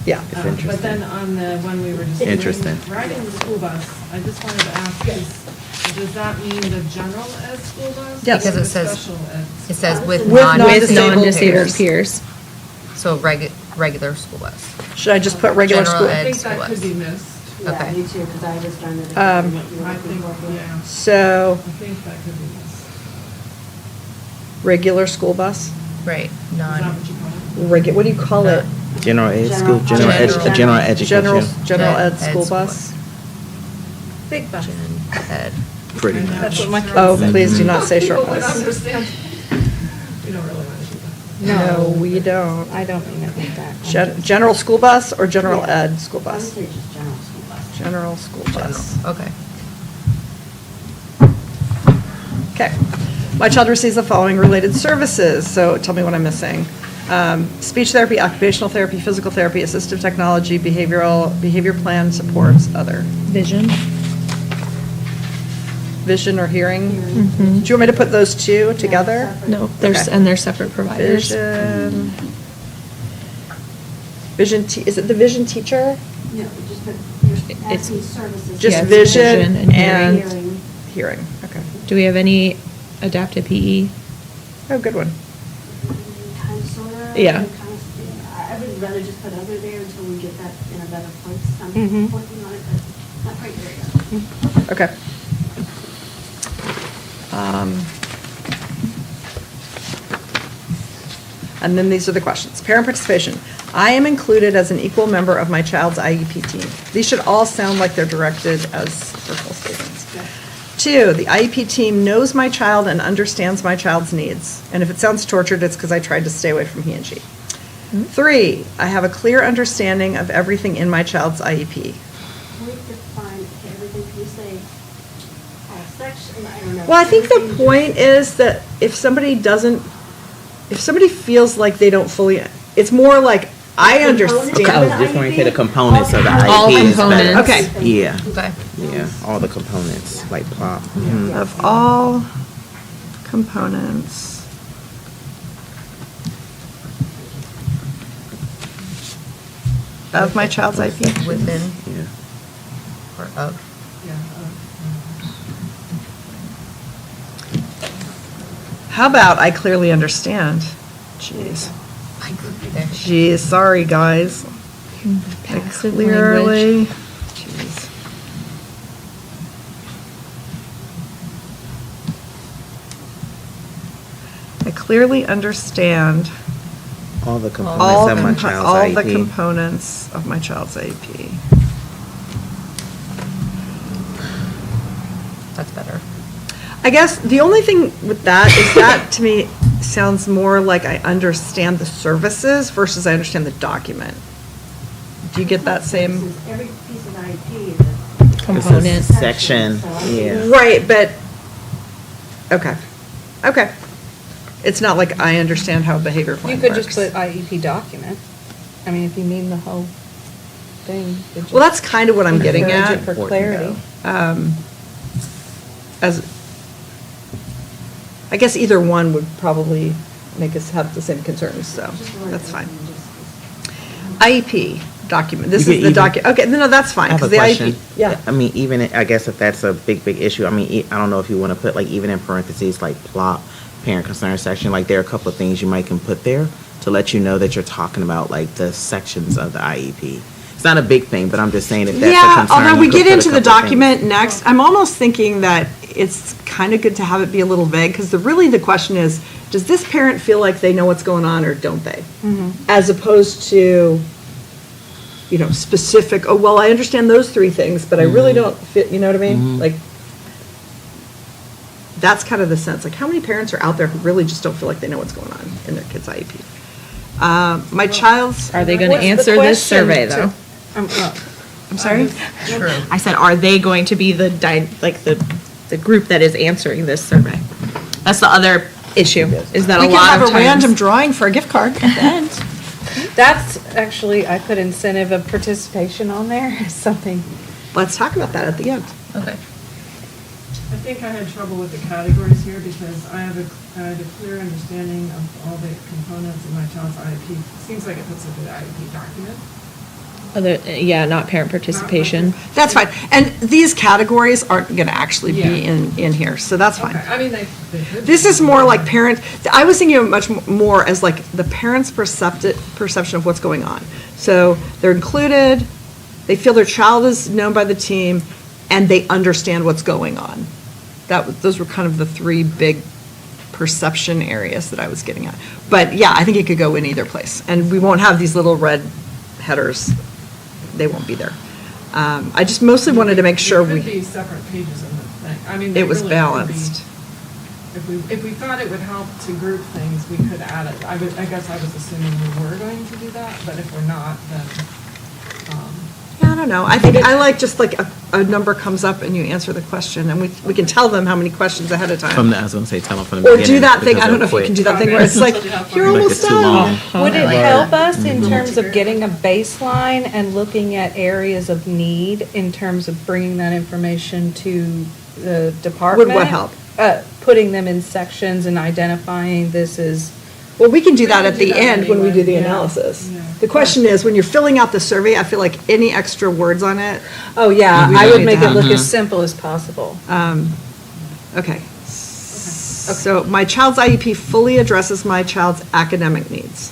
Yeah. It's But interesting. then on the, when we were just. Interesting. Riding the school bus, I just wanted to ask, does that mean the general ed school bus? Yes. Because or it the says, special ed? it says with With With non-disabled non-disabled peers. peers. so regular school bus. Should I just put regular General school? I ed. think school that could bus. be missed. Yeah, Okay. me too, because I was trying to. Um, what you were I looking think, for. yeah, So, I think that could be missed. regular school bus? Right, Is that non, what you call it? What do you call it? General ed school, General- general education. General Ed ed school school bus? Big bus. gen ed. Pretty And much. That's what my short Oh, bus. please do not say short People would bus. understand. You don't really want to do that. No, we don't. I don't mean it like that. General school bus or general Yeah. ed school I would bus? say just general school bus. General school bus. Okay. Okay. My child receives the following related services, so tell me what I'm missing. Speech therapy, occupational therapy, physical therapy, assistive technology, behavior plan, supports, other. Vision. Vision or hearing? Mhm. Do you want me to put those two together? No, there's, Okay. and they're separate providers. Vision. Is it the vision teacher? No, we just put, you're It's asking services. Just Yeah, it's vision vision and and Hearing. hearing, okay. Do we have any adaptive PE? Oh, good one. Kind of, sort of. Yeah. Kind of, I would rather just put other there until we get that in a better place. I'm Mhm. working on it, but not quite there yet. Okay. And then these are the questions. Parent participation. I am included as an equal member of my child's IEP team. These should all sound like they're directed as personal statements. 2, the IEP team knows my child and understands my child's needs. And if it sounds tortured, it's because I tried to stay away from he and she. 3, I have a clear understanding of everything in my child's IEP. We define everything, can you say, all section, I don't know. Well, I think the Everything point is that if somebody feels like they don't fully, it's more like, I understand. I was just going to say the components of the All IEP is better. components. Okay. Yeah, Okay. yeah, all the components, like plot. Mhm. Of all components of my child's IEP. Within Yeah. or of. Yeah. How about I clearly understand? Jeez. There. Jeez, sorry, guys. I Passive clearly. language. Jeez. I clearly understand All the all, components of my child's all the IEP. components of my child's IEP. That's better. I guess the only thing with that is that to me sounds more like I understand the services versus I understand the document. Do you get that same? Every piece of IEP is a It's a Component. section, yeah. Right, but, okay, okay. It's not like I understand how a behavior You plan could works. just put IEP document. I mean, if you mean the whole thing. you could Well, just that's kind of what I'm getting encourage at. it For clarity. As, I guess either one would probably make us have the same concerns, so that's fine. IEP document, this You is could the even- document, okay, no, that's fine, I have a because the IEP, question. yeah. I mean, even, I guess if that's a big issue, I mean, I don't know if you want to put, like, even in parentheses, like, plot, parent concern section, like, there are a couple of things you might can put there to let you know that you're talking about, like, the sections of the IEP. It's not a big thing, but I'm just saying if that's a Yeah, concern. although we you could get put a into the couple of things. document next, I'm almost thinking that it's kind of good to have it be a little vague, because really the question is, does this parent feel like they know what's going on or don't they? As opposed to, you know, specific, oh, well, I understand those three things, but I really don't fit, you know what I mean? Like, that's kind of the sense, like, how many parents are out there who really just don't feel like they know what's going on in their kid's IEP? My child's. Are they going to What's the answer this question survey, to- though? I'm sorry? True. I said, are they going to be the, the group that is answering this survey? That's the other issue, is that a We could lot have of a random times. drawing for a gift card at the end. That's actually, I put incentive of participation on there, something. Let's talk about that at the end. Okay. I think I had trouble with the categories here because I had a clear understanding of all the components of my child's IEP. Seems like it puts a good IEP document. Yeah, not parent participation. That's fine. And these categories aren't going to actually be Yeah. in here, so that's fine. Okay, I mean, they could. This is more like parent, I was thinking of it much more as like the parent's perception of what's going on. So they're included, they feel their child is known by the team, and they understand what's going on. Those were kind of the three big perception areas that I was getting at. But yeah, I think it could go in either place. And we won't have these little red headers. They won't be there. I just mostly wanted to make sure It we. could be separate pages in the thing. I mean, It they was really could be- balanced. If we thought it would help to group things, we could add it. I guess I was assuming we were going to do that, but if we're not, then, Yeah, I don't know. I think I like just like a number comes up and you answer the question, and we can tell them how many questions ahead of I time. was going to say, tell them from the Or beginning. do that thing, because I don't know they're if you can quick. do that thing where it's like, you're Like almost it's too long. done. Would it Right. help us in terms of getting a baseline and looking at areas of need in terms of bringing that information to the department? what help? Putting them in sections and identifying this is, Well, we can do that We at can do the that end when we do the anyway, yeah. analysis. Yeah. The question is, when you're filling out the survey, I feel like any extra words on it, oh yeah, We I don't would need make to it look have- as simple as possible. okay. So my child's IEP fully addresses my child's academic needs.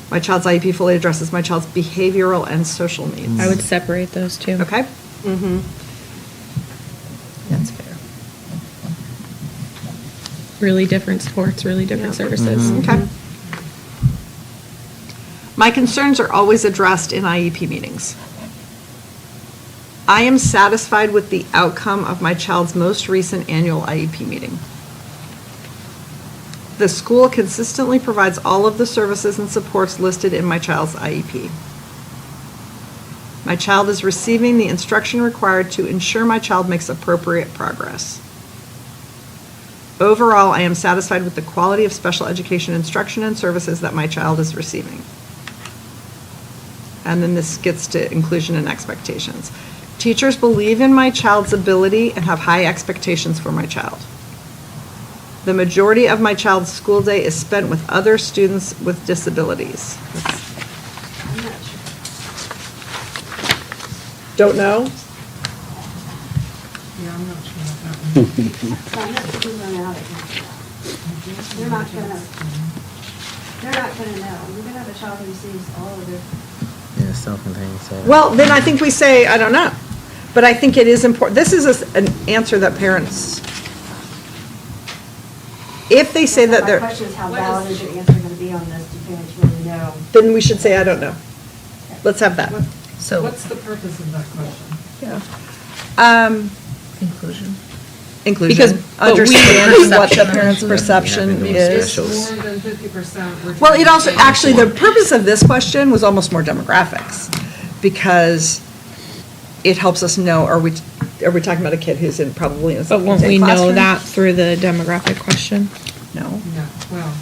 My child's IEP fully addresses my child's behavioral and social needs. I would separate those two. Okay? That's fair. Really different sports, really different services. Okay. My concerns are always addressed in IEP meetings. I am satisfied with the outcome of my child's most recent annual IEP meeting. The school consistently provides all of the services and supports listed in my child's IEP. My child is receiving the instruction required to ensure my child makes appropriate progress. Overall, I am satisfied with the quality of special education instruction and services that my child is receiving. And then this gets to inclusion and expectations. Teachers believe in my child's ability and have high expectations for my child. The majority of my child's school day is spent with other students with disabilities. I'm not sure. Don't know? Yeah, I'm not sure about that one. So I'm not sure who's running out at now. They're not gonna know. We're gonna have a child who receives all of their, Yeah, self-contained, so. Well, then I think we say, I don't know. But I think it is important, this is an answer that parents, if they say that my they're, question is how valid is your answer gonna be on this? Do parents really know? then we should say, I don't know. Let's have that. So, What's the purpose of that question? inclusion. Inclusion. Because- but we- Understanding what the Perception. parent's perception Yeah, is. It's more than 50%. Well, it also, actually, the purpose of this question was almost more demographics, because it helps us know, are we talking about a kid who's in, probably in a But won't we self-contained know classroom? that through the demographic question? No. Yeah, well,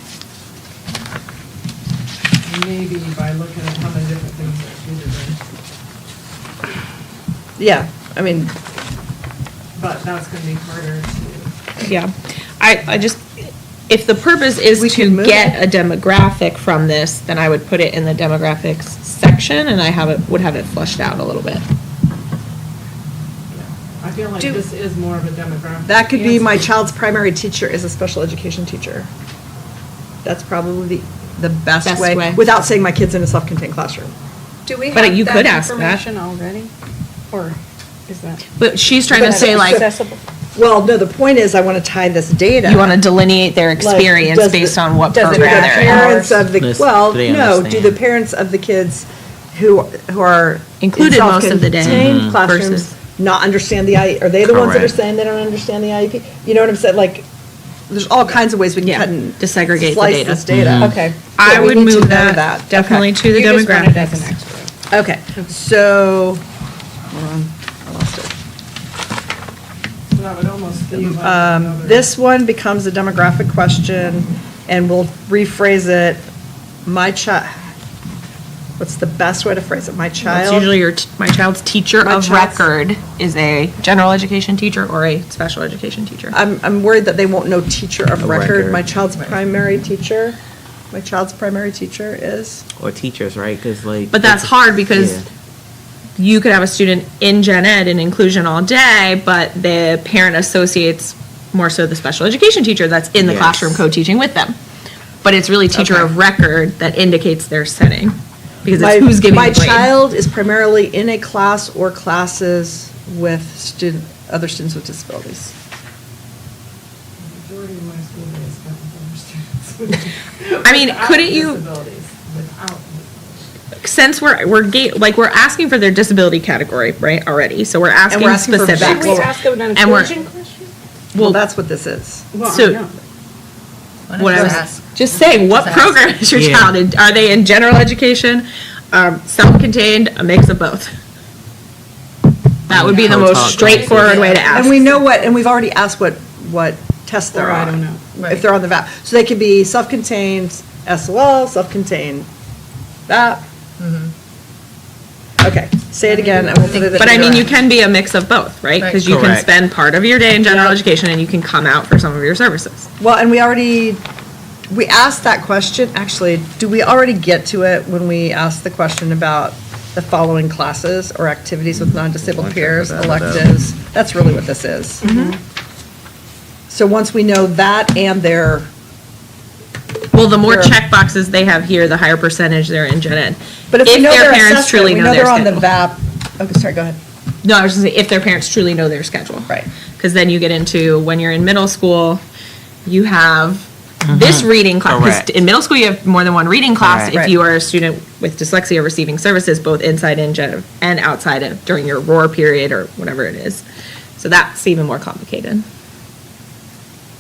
maybe by looking at how many different things are included in. Yeah, I mean, But that's gonna be harder to. Yeah, I just, if the purpose is We to can move get it. a demographic from this, then I would put it in the demographics section, and would have it flushed out a little bit. I feel like this is more of a demographic. that could be my answer. child's primary teacher is a special education teacher. That's probably the best Best way, way. without saying my kid's in a self-contained classroom. Do we But have you that could ask that. information already? Or is that? But she's trying to say like, Accessible? Well, no, the point is, I want to tie this data. you want to delineate their Like, experience does the- based on what does the program they're in. parents of the, Does- well, do they no, do the understand? parents of the kids who are Included in most of the day. self-contained Mhm. classrooms Versus- not understand the are they the ones that are Correct. saying they don't understand the IEP? You know what I'm saying? Like, there's all kinds of ways we can Yeah, cut and disaggregate the slice data. this data. Mhm. Okay. I So we would need to move know that definitely Okay. to the You just want it as an demographics. extra. Okay, so, hold on, I lost it. So that would almost be like another. This one becomes a demographic question, and we'll rephrase it, what's the best way to phrase it? My It's child? usually my child's teacher My of child's- record is a general education teacher or a special education teacher. I'm worried that they won't know teacher of Of record. record. My child's primary teacher is? Or teachers, right? Because like. But that's hard because Yeah. you could have a student in gen ed in inclusion all day, but the parent associates more so the special education teacher that's in the Yes. classroom co-teaching with them. But it's really teacher Okay. of record that indicates their setting, because My- it's who's giving My the grade. child is primarily in a class or classes with other students with disabilities. The majority of my school day is spent with other students. I mean, without couldn't you- disabilities, without. Since we're asking for their disability category, right, already, so we're asking we're asking for specifics. Should we ask them an And we're- inclusion question? Well, that's what this is. Well, So- I know. What I was Ask. just saying, what Just ask. program is your Yeah. child in? Are they in general education, self-contained, a mix of both? That would be the most Co-taught. straightforward way to ask. And we know and we've already asked what tests they're Or I on. don't know. If they're on the VAP. So they could be self-contained SOL, self-contained VAP. Okay, say it again, and we'll put it at But I mean, the- you can be a mix of both, right? Because you can Correct. spend part of your day in general education and you can come out for some of your services. Well, and we asked that question, actually, do we already get to it when we asked the question about the following classes or activities with non-disabled peers, electives? That's really what this is. So once we know that and their, Well, the more Sure. check boxes they have here, the higher percentage they're in gen ed. but if we know their parents assessment, truly we know know their they're on the schedule. VAP. Okay, sorry, go ahead. No, I was just saying, if their parents truly know their schedule. Right. Because then you get into, when you're in middle school, you have this reading class. 'Cause Correct. in middle school, you have more than one reading class Correct. if Right. you are a student with dyslexia receiving services, both inside and outside of, during your roar period or whatever it is. So that's even more complicated.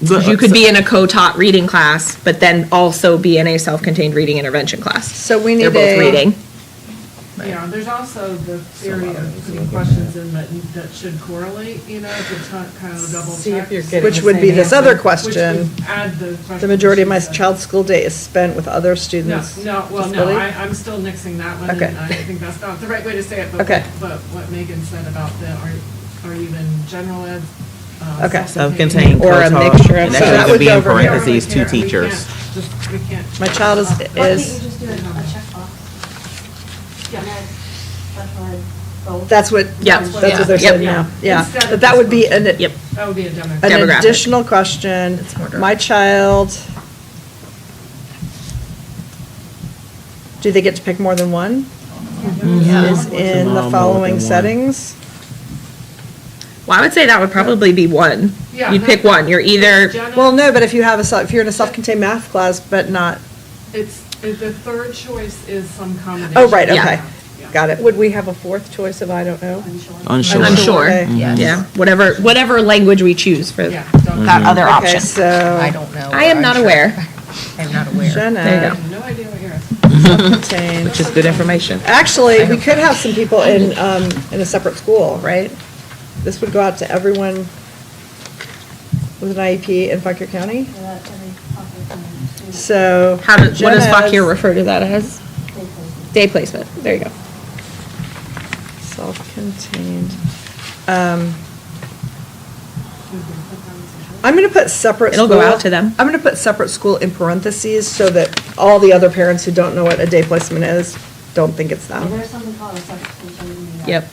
'Cause you could be in a co-taught reading class, but then also be in a self-contained reading intervention class. So we They're need both reading. Yeah, there's also the theory of putting questions in that should correlate, to kind of double check. See if you're getting Which the would be same this answer. other Which question. would add the question. The majority of my she said. child's school day is spent with other No, students. well, disability? I'm still nixing that one, Okay. and I think that's not the right way to say it, but Okay. but what Megan said about are you in general ed, Okay. Self-contained Or a co-taught. mixture of- And so that that should would be go in over here. parentheses, two We can't teachers. we can't. My child Why can't you is, just do a checkbox? Gen ed, special ed, both? that's what, Yep. that's what they're Yep. saying now. Yeah, Instead of but that would be this one. an, Yep. That would be a demo. an Demographic. additional question. It's more direct. My child, do they get to pick more than one? Is in the More following than one. settings? Well, I would say that would probably be one. Yeah, You'd pick one. You're either, Gen ed, Well, no, but if you have if you're in a self-contained math class, but not, the third choice is some combination. oh, right, Yeah. okay, Yeah. got it. Would we have a fourth choice of I don't know? Unsure. I'm sure. Okay. Yeah, whatever language we choose for Yeah, that other Okay, option. so. I don't know. I am not aware. I'm not aware. Gen There you ed, go. no idea what you're asking. self-contained. Which is good information. Actually, we could have some people in a separate school, right? This would go out to everyone with an IEP in Fauquier County. So that's every popular thing. So. What does Gen Fauquier Ed's refer to that as? Day placement. There you go. Self-contained. I'm going to put separate. It'll go school- out to them. I'm going to put separate school in parentheses so that all the other parents who don't know what a day placement is, don't think it's And them. there's something called a separate school, so you need that. Yep.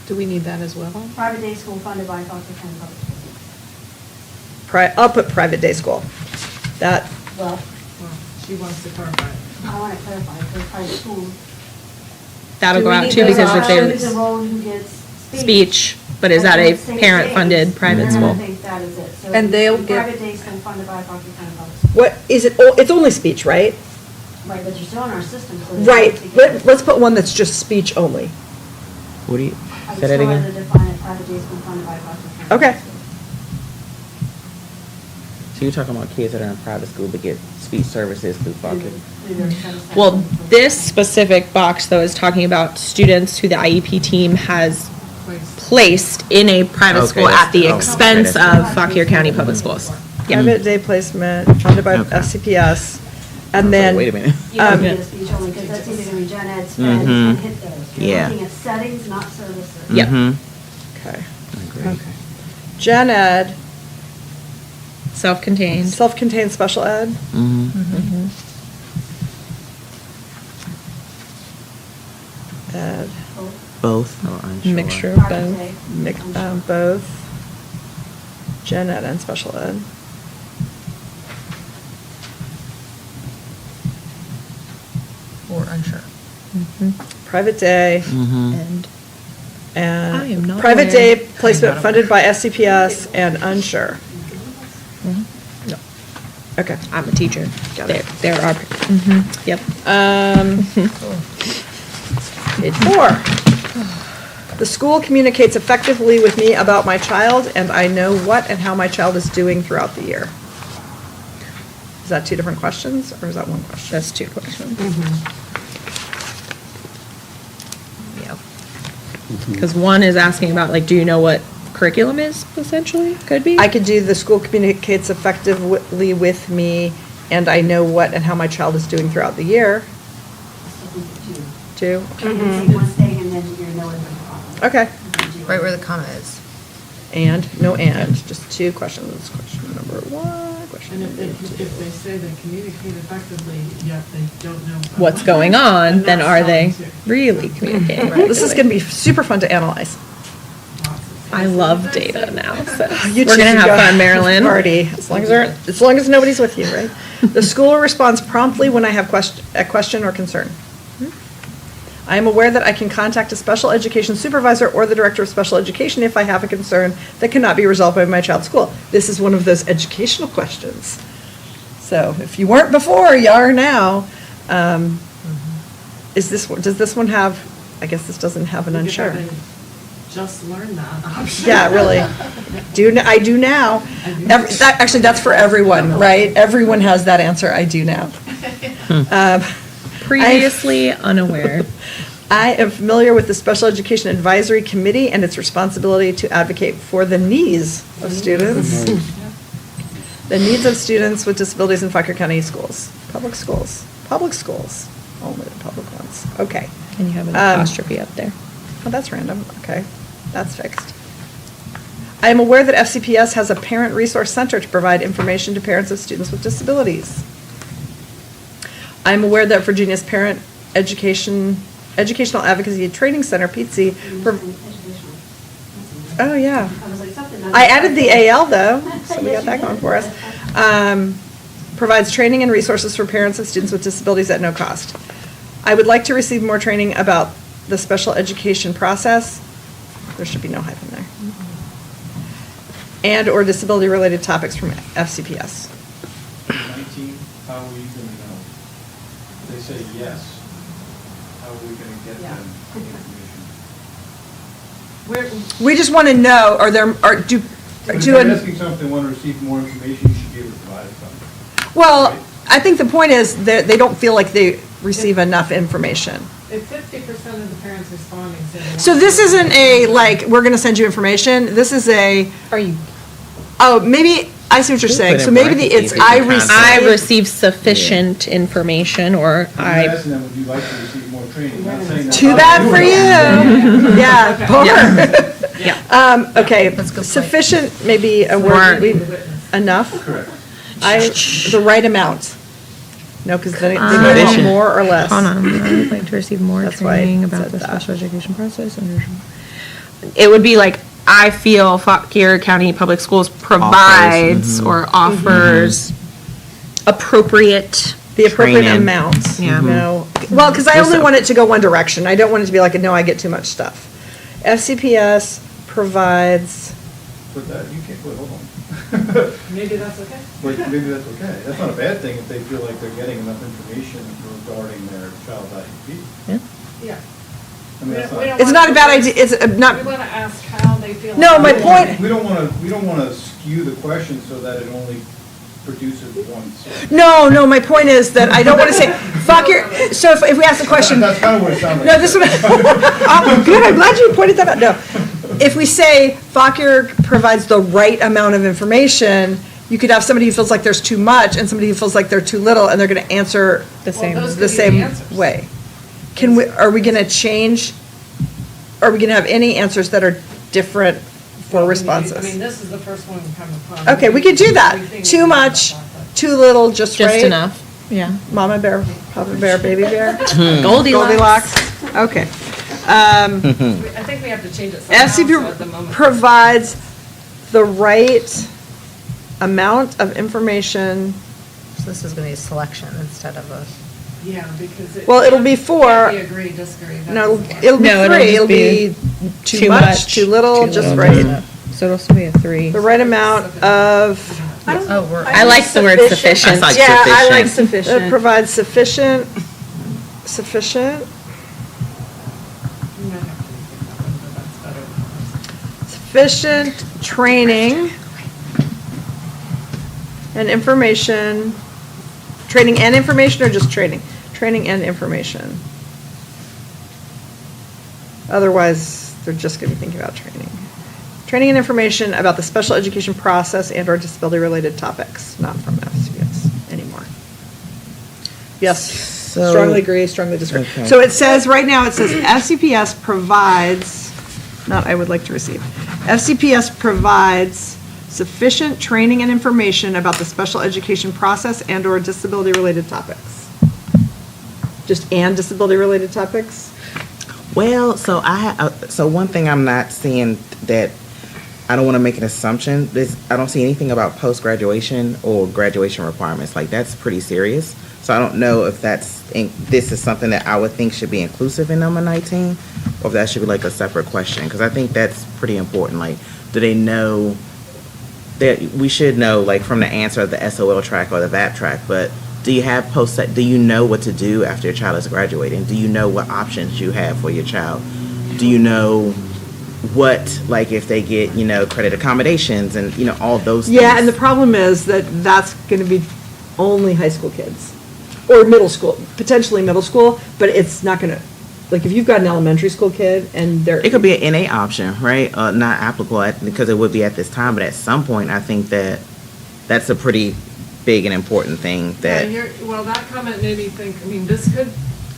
Do we need that as well? Private day school funded by Fauquier County Public Schools. I'll put private day school. That, Well, Well, she wants to clarify it. I want to clarify, because private school. That'll Do go we out need too those because if options? they're Who's enrolled, who gets speech, but is that a And same parent-funded things, private they're school? gonna think that is it. So And they'll it's get- Private day school funded by Fauquier County Public Schools. what, is it, it's only speech, right? Right, but you're still in our system, so. they Right, have to get- let's put one that's just speech only. What do you, I say just that wanted again? to define it, private day school funded by Fauquier County. Public Okay. Schools. So you're talking about kids that are in private school but get speech services through Fauquier? Through their set aside Well, funds for- this specific box though is talking about students who the IEP team has Please. placed in a private Okay, school that's at the the- okay, expense that's of Fauquier County Public Schools. Yep. Private day placement funded by Okay. FCPS. And then. Wait a minute. You don't Um, need a speech only, because that's either going to be gen ed, sped, Mhm. and hit those. You're Yeah. looking at settings, not services. Yep. Mhm. Okay. Agreed. Okay. Gen ed, Self-contained. self-contained special ed. Mhm. Ed, Both or unsure? Mixture of Private both. day, mix- unsure. both. Gen ed and special ed. Or unsure. Private day Mhm. And and. I am not Private aware. day placement funded by FCPS and unsure. no, Okay. I'm a teacher. Got it. There are, yep. Page 4. The school communicates effectively with me about my child, and I know what and how my child is doing throughout the year. Is that two different questions, or is that one question? That's two questions. Yep. Because one is asking about, like, do you know what curriculum is, essentially, could be? I could do the school communicates effectively with me, and I know what and how my child is doing throughout the year. Just looking for two. Two? You can take one thing and then you know it's a problem. Okay. Right where the comma is. And, no and, just two questions. Question number 1, question And number if they say they communicate effectively, yet they don't know. What's going on, then that's are they telling too. really communicating? This is going to be super fun to analyze. I love data now, so You we're two gonna can have go fun, Marilyn. Party, as long as nobody's with you, right? The school responds promptly when I have a question or concern. I am aware that I can contact a special education supervisor or the director of special education if I have a concern that cannot be resolved by my child's school. This is one of those educational questions. So if you weren't before, you are now. Does this one have, I guess this doesn't have an You could unsure. have a Just learn that option. Yeah, really. I do now. Actually, that's for everyone, right? Everyone has that answer, I do now. Previously unaware. I am familiar with the Special Education Advisory Committee and its responsibility to advocate for the needs of students. The needs of students with disabilities in Fauquier County schools, public schools, only the public ones. Okay. And you have an Um, apostrophe up there. Oh, that's random. Okay, that's fixed. I am aware that FCPS has a parent resource center to provide information to parents of students with disabilities. I am aware that Virginia's Parent Educational Advocacy and Training Center, PETC, oh, yeah. I was like, something. I added the AL, though, so we got that going for us. Provides training and resources for parents of students with disabilities at no cost. I would like to receive more training about the special education process. There should be no hyphen there. And/or disability-related topics from FCPS. 19, how are we going to know? If they say yes, how are we going to get them the information? We just want to know, are there, are, do, But if do, you're a- asking something, want to receive more information, you should be able to provide something. well, I think the point is that they don't feel like they receive enough information. If 50% of the parents responding say they want. So this isn't a, like, we're going to send you information, this is a, Are you? oh, maybe, I see what you're We saying, put so in maybe the, it's, I parentheses, I receive. receive sufficient information, or I'm I, asking them, would you like to receive more training? Not saying that. Too bad for you. Yeah, poor. Okay, That's a good point. sufficient, maybe a word, More. enough? Correct. The right amount. No, because then they might want Sufficient. more or less. hold on, I would like to receive more That's why I training about said the that. special education process. It would be like, I feel Fauquier County Public Schools provides or offers appropriate, The appropriate Training. amount. Yeah. No, well, because I only want it to go one direction. I don't want it to be like, no, I get too much stuff. FCPS provides, But that, you can't, wait, hold on. Maybe that's okay. Wait, maybe that's okay. That's not a bad thing if they feel like they're getting enough information regarding their child's IEP. Yeah. I mean, that's We don't not. it's not a bad wanna- idea, it's not, We want to ask how they feel. No, about my it. point- We don't want to skew the question so that it only produces one. sort. no, my point is that I don't want to say, fuck your, so if we ask the question. That's kind of what it sounded No, like. this one, oh, good, I'm glad you pointed that out, no. If we say Fauquier provides the right amount of information, you could have somebody who feels like there's too much and somebody who feels like they're too little, and they're gonna answer the same. those the could be same answers. way. Can we, are we gonna change, are we gonna have any answers that are different for I mean, responses? this is the first one we come upon. Okay, we could do that. We think Too we much, can talk about that. too little, just right? Just enough, yeah. Mama bear, papa bear, baby bear? Goldilocks. Okay. I think we have to change it somehow, so at the FCP moment. provides the right amount of information. So this is going to be a selection instead of a. Yeah, because it. Well, it'll be can't four. be agree, disagree. that No, doesn't work. it'll be No, it'll three. just It'll be too much, too little, just right. So it'll still be a 3. The right amount of, Oh, we're. I like the word sufficient. That's like Yeah, I like sufficient. it sufficient. provides sufficient, You might have to think about it, but that's better than ours. sufficient training and information, training and information or just training? Training and information. Otherwise, they're just gonna be thinking about training. Training and information about the special education process and/or disability-related topics, not from FCPS anymore. Yes, So- strongly agree, strongly disagree. Okay. So it says, right now, it says FCPS provides, not I would like to receive, FCPS provides sufficient training and information about the special education process and/or disability-related topics. Just and disability-related topics? Well, so so one thing I'm not seeing that, I don't want to make an assumption, I don't see anything about post-graduation or graduation requirements, like that's pretty serious. So I don't know if this is something that I would think should be inclusive in number 19, or if that should be like a separate question, because I think that's pretty important, like, do they know, that we should know, like, from the answer of the SOL track or the VAP track, but do you have do you know what to do after your child is graduating? Do you know what options you have for your child? Do you know what, like, if they get, credit accommodations and, all those things? Yeah, and the problem is that that's gonna be only high school kids, or middle school, potentially middle school, but it's not gonna, like, if you've got an elementary school kid and they're. It could be an NA option, right? Not applicable because it would be at this time, but at some point, I think that's a pretty big and important thing that. Well, that comment made me think, I mean, this could,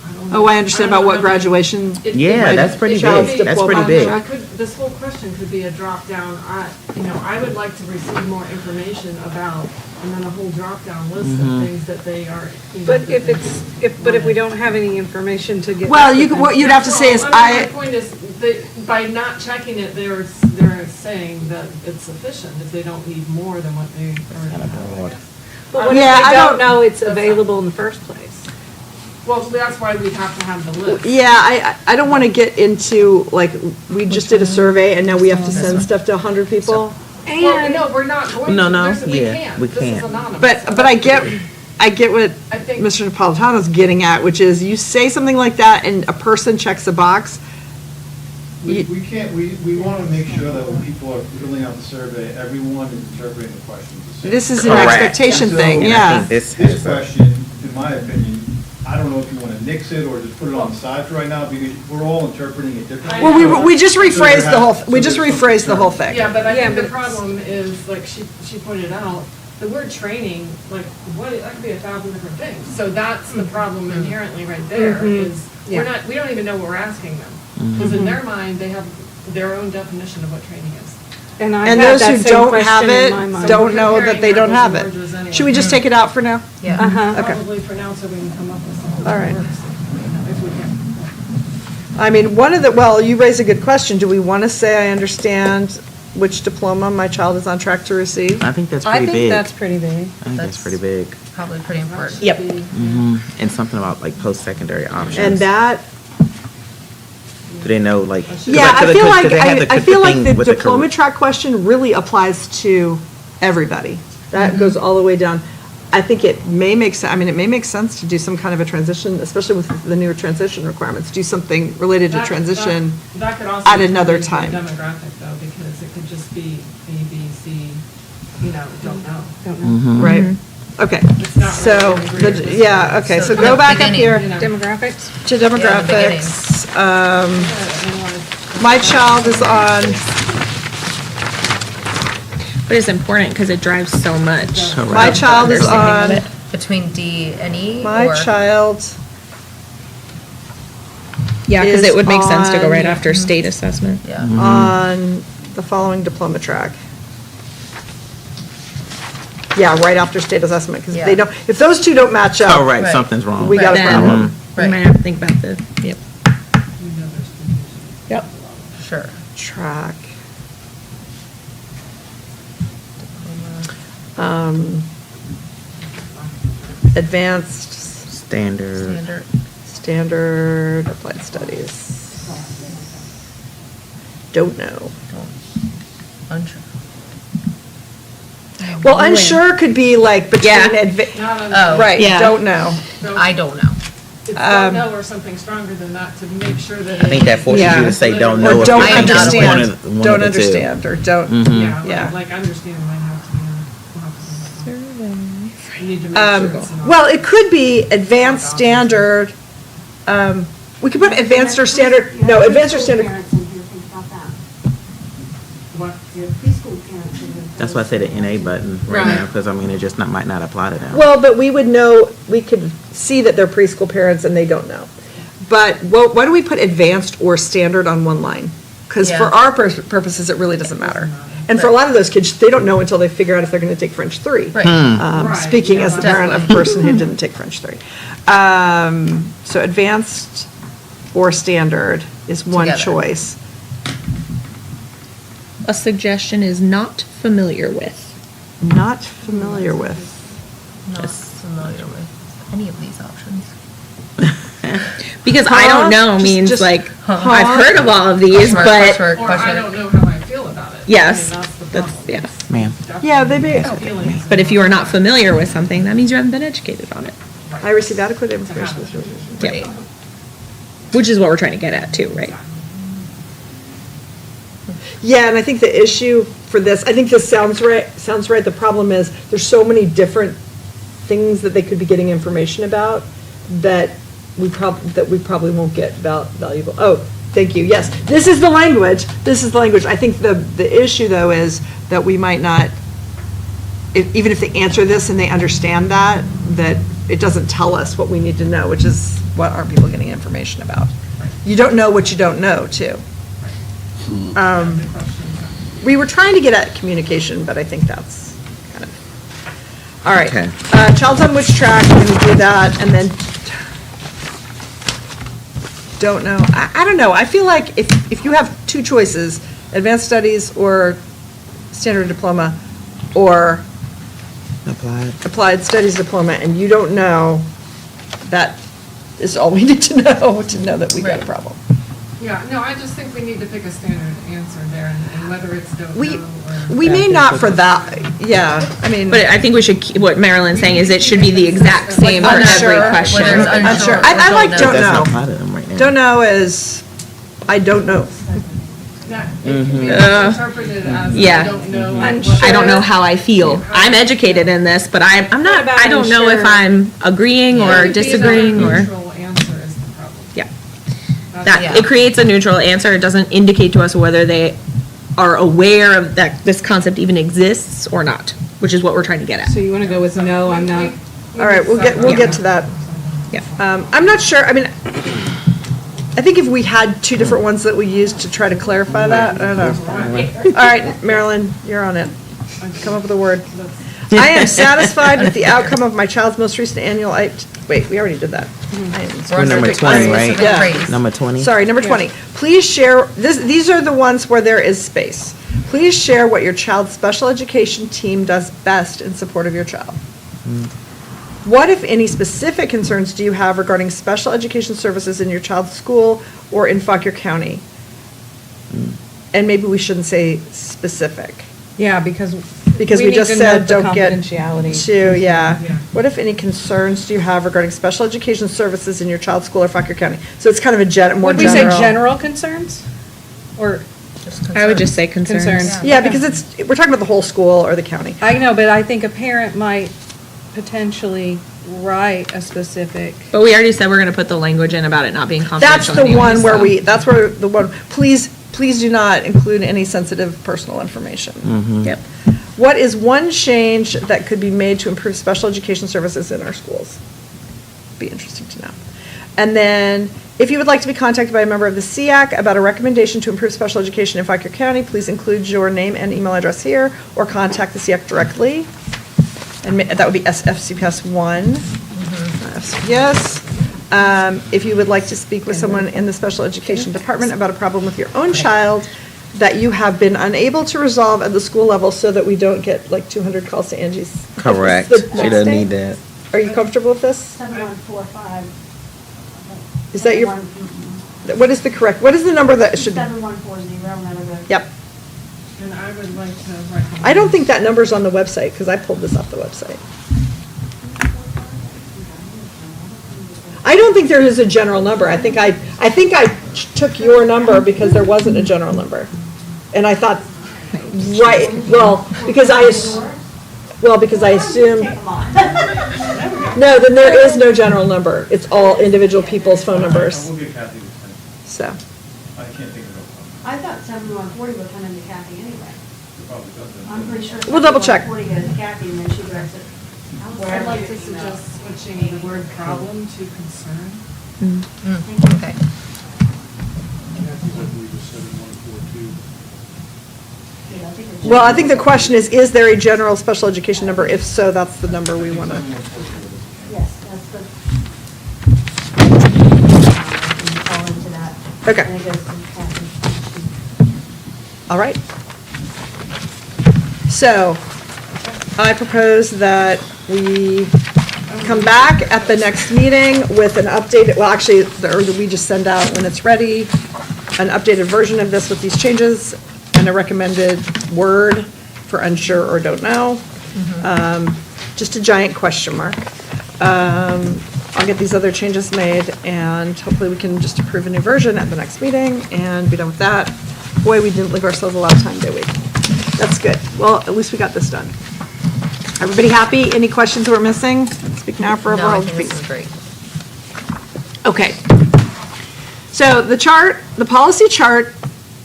I don't Oh, I understand about what graduation. Yeah, that's pretty Child's big. That's diploma. pretty big. I could, this whole question could be a drop down. I would like to receive more information about, and then a whole drop down list of things that they are. But if we don't have any information to get. Well, back you to could, what them- you'd have to say is, My point is, by not checking it, they're saying that it's sufficient if they don't need more than what they already have. But what if Yeah, I they don't don't- know it's available in the first place? Well, that's why we have to have the list. yeah, I don't want to get into, like, we just did a survey and now we have to send stuff to 100 people. Well, no, we're not going to. No, no, We yeah, can't. we This is can't. anonymous. But I get what I think- Mr. Napolitano's getting at, which is you say something like that and a person checks a box. We can't, we want to make sure that when people are filling out the survey, everyone is interpreting the questions the same. This is an Correct. expectation So- thing, And I yeah. think this This has a- question, in my opinion, I don't know if you want to nix it or just put it on the side for right now, because we're all interpreting it differently. Well, we just So there rephrased the whole, has- we so just there's some rephrased the whole concern. thing. Yeah, but I Yeah, think the but- problem is, like she pointed out, the word training, like, that could be 1,000 different things. So that's the problem inherently right there, is Yeah. we don't even know what we're asking them. Because in their mind, they have their own definition of what training is. And I And had those that who same don't question have in it, my mind. don't know that they don't have Comparing apples and oranges it. anyway. Should we just take it out for now? Yeah. Uh-huh. Okay. Probably for now, so we can come up with something All that right. works, if we can. I mean, well, you raise a good question. Do we want to say, I understand which diploma my child is on track to receive? I think that's I pretty think big. that's pretty big. I think that's pretty big. Probably pretty important. Yep. And something about like post-secondary options. And that, Do they know like? yeah, I feel like, I feel like thing the with the diploma career- track question really applies to everybody. That goes all the way down. I think it may make sense, I mean, it may make sense to do some kind of a transition, especially with the newer transition requirements, do something related to transition. That could also at be another the time. demographic though, because it could just be A, B, C, don't know. Don't know. Right, okay. It's not So, really an agreement. yeah, okay, so So go the back up beginning, here you know. Demographics? to Yeah, the beginning. demographics. Analyze. My child is on, But it's important because it drives so much. Correct. my child is Understanding on, of it. Between D and E? my or- child, Yeah, because is it would make sense to go right on- after state assessment. Yeah. on the following diploma track. Yeah, right after state assessment, because if they Yeah. don't, if those two don't match up. Oh, right, Right. something's wrong. We got a Then problem. we Right. might have to think about the, yep. We know there's confusion. Yep. Sure. Track. Um, Advanced, Standard. Standard. standard, applied studies. Don't know. Unsure. Well, unsure could be like between, Yeah. Not on- Oh. right, Yeah. don't know. I don't know. It's don't know or something stronger than that to make sure that. I think that forces Yeah. you to say don't know. Or if don't you think it's understand, one of the don't two. understand, or don't, Yeah, yeah. like understand might have to be. You need to make sure it's not. Well, it could be advanced standard, we could put advanced or standard, no, advanced or standard. Parents in here think about that. What? Preschool parents in here. That's why I say the NA button right Right. now, because I mean, it just might not apply to them. Well, but we would know, we could see that they're preschool parents and they don't know. But, well, why do we put advanced or standard on one line? Because for Yeah. our purposes, it really doesn't matter. And for a lot of those kids, they don't know until they figure out if they're going to take French 3. Right. Right, Speaking as the yeah. parent of a person who didn't take French 3. So advanced or standard is one Together. choice. A suggestion is not familiar with. Not familiar with. Not familiar with any of these options. Because I don't know Just- means just- like, huh? I've heard of all of these, Question mark, but, question mark, Or question I mark. don't know how I feel about it. Yes, I mean, that's the that's, problem. yeah. Ma'am. Yeah, they may, Feelings. But if you are not familiar with something, that means you haven't been educated on it. I receive adequate information. Yeah. Which is what we're trying to get at too, right? Yeah, and I think the issue for this, I think this sounds right. The problem is, there's so many different things that they could be getting information about that we probably won't get valuable. Oh, thank you, yes. This is the language. I think the issue, though, is that we might not, even if they answer this and they understand that it doesn't tell us what we need to know, which is what aren't people getting information about? You don't know what you don't know, too. We were trying to get at communication, but I think that's kind of, all right. Okay. Child's on which track, we're going to do that, and then, don't know, I don't know, I feel like if you have two choices, advanced studies or standard diploma, or applied studies diploma, and you don't know, that is all we need to know that we got a problem. Yeah, no, I just think we need to pick a standard answer there, and whether it's don't We, know or. we may not for that, yeah, I mean. But I think we should, what Marilyn's saying is it should be the exact same for every Unsure. question. Whether it's unsure Unsure. or I like don't don't That's not know. part of them right now. Don't know is, I don't know. That, it can be interpreted as, Yeah. I don't know. I don't know how I feel. I'm educated in this, but I'm not, about I don't know if unsure? I'm agreeing or disagreeing or, Neutral answer is the problem. yeah. Yeah. That, it creates a neutral answer. It doesn't indicate to us whether they are aware of that this concept even exists or not, which is what we're trying to get at. So you want to go with no, I'm not? All right, we'll get to that. Yeah. I'm not sure, I mean, I think if we had two different ones that we used to try to clarify that, I don't know. All right, Marilyn, you're on it. Come up with a word. I am satisfied with the outcome of my child's most recent annual, wait, we already did that. We're number 20, right? Yeah. Number 20? Sorry, number 20. Please share, these are the ones where there is space. Please share what your child's special education team does best in support of your child. What, if any, specific concerns do you have regarding special education services in your child's school or in Fauquier County? And maybe we shouldn't say specific. Yeah, because We need just to said note the don't get confidentiality. to, yeah. Yeah. What, if any, concerns do you have regarding special education services in your child's school or Fauquier County? So it's kind of a more Would we say general concerns? Or, I would just say concerns. Concerns. Yeah, because we're talking about the whole school or the county. I know, but I think a parent might potentially write a specific. But we already said we're gonna put the language in about it not being That's confidential the anyway, one where so. that's where the one, please do not include any sensitive personal information. Yep. What is one change that could be made to improve special education services in our schools? Be interesting to know. And then, if you would like to be contacted by a member of the Seac about a recommendation to improve special education in Fauquier County, please include your name and email address here, or contact the Seac directly. And that would be FCPS 1. FCPS. If you would like to speak with someone in the special education department about a problem with your own child that you have been unable to resolve at the school level, so that we don't get like 200 calls to Angie's. Correct. the She next doesn't day. need that. Are you comfortable with this? 7145. Is that your, what is the correct, what is the number that should? 7140, remember the. Yep. And I would like to recommend. I don't think that number's on the website, because I pulled this off the website. I don't think there is a general number. I think I took your number because there wasn't a general number. And I thought, right, because I assumed, no, then there is no general number. It's all individual people's phone numbers, We'll get Kathy to send so. it. I can't think of it. I thought 7140 would come into Kathy anyway. It probably doesn't. I'm pretty sure. We'll double check. 7140 goes to Kathy, and then she directs it. I'd like to suggest switching the word problem to concern. Okay. Kathy said we just said 142. Well, I think the question is there a general special education number? If so, that's the number we want to. Yes, that's the. You call into that. Okay. And it goes to Kathy. All right. So, I propose that we come back at the next meeting with an updated, well, actually, we just send out when it's ready, an updated version of this with these changes and a recommended word for unsure or don't know. Just a giant question mark. I'll get these other changes made, and hopefully we can just approve a new version at the next meeting and be done with that. Boy, we didn't leave ourselves a lot of time, did we? That's good. Well, at least we got this done. Everybody happy? Any questions we're missing? Speak now, forever No, I hold think peace. this is great. Okay. So the chart, the policy chart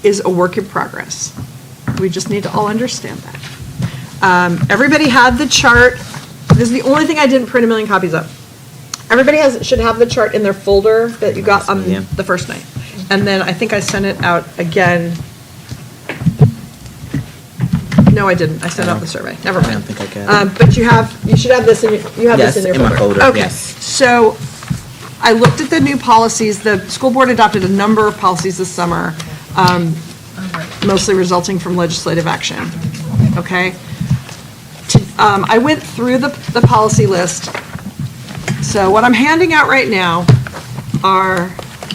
is a work in progress. We just need to all understand that. Everybody had the chart. This is the only thing I didn't print a million copies of. everybody should have the chart in their folder that you got on Yeah. the first night. And then I think I sent it out again. No, I didn't. I sent out the survey. Never I mind. don't think I got it. But you should have this in your Yes, this in your in my folder, Okay. yes. So I looked at the new policies. The school board adopted a number of policies this summer, mostly resulting from legislative action. Okay? I went through the policy list. So what I'm handing out right now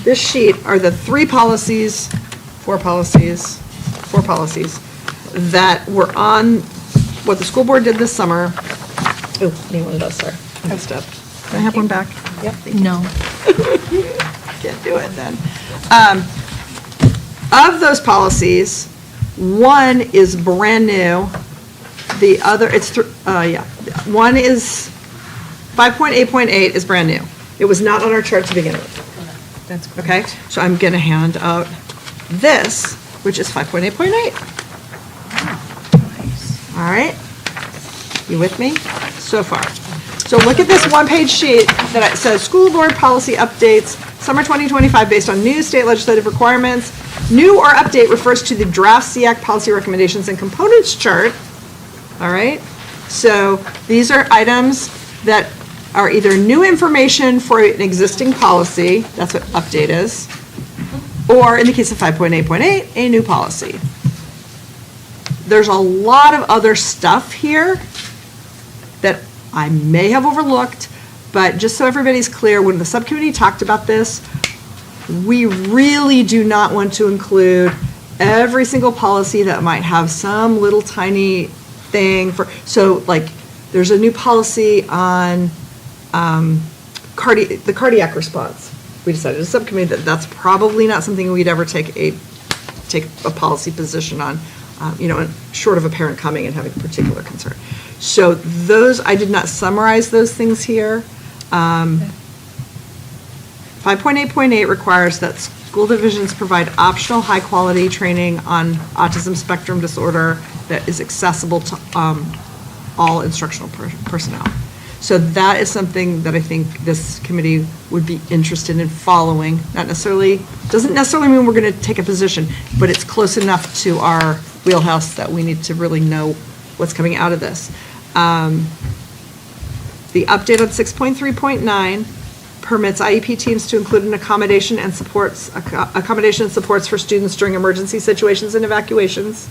this sheet are the four policies that were on what the school board did this summer. Oh, need one of those, sorry. I messed up. Can I have one back? Yep. No. Can't do it then. Of those policies, one is brand new. The other, one is 5.8.8 is brand new. It was not on our chart to begin with. That's correct. Okay, so I'm gonna hand out this, which is 5.8.8. All right, you with me so far? So look at this one-page sheet that says School Board Policy Updates, Summer 2025, based on new state legislative requirements. New or update refers to the draft Seac policy recommendations and components chart. All right, so these are items that are either new information for an existing policy, that's what update is, or in the case of 5.8.8, a new policy. There's a lot of other stuff here that I may have overlooked, but just so everybody's clear, when the subcommittee talked about this, we really do not want to include every single policy that might have some little tiny thing so like, there's a new policy on the cardiac response. We decided as a subcommittee that that's probably not something we'd ever take a policy position on, short of a parent coming and having a particular concern. So those, I did not summarize those things here. 5.8.8 requires that school divisions provide optional high-quality training on autism spectrum disorder that is accessible to all instructional personnel. So that is something that I think this committee would be interested in following. Doesn't necessarily mean we're going to take a position, but it's close enough to our wheelhouse that we need to really know what's coming out of this. The update on 6.3.9 permits IEP teams to include an accommodation and supports for students during emergency situations and evacuations.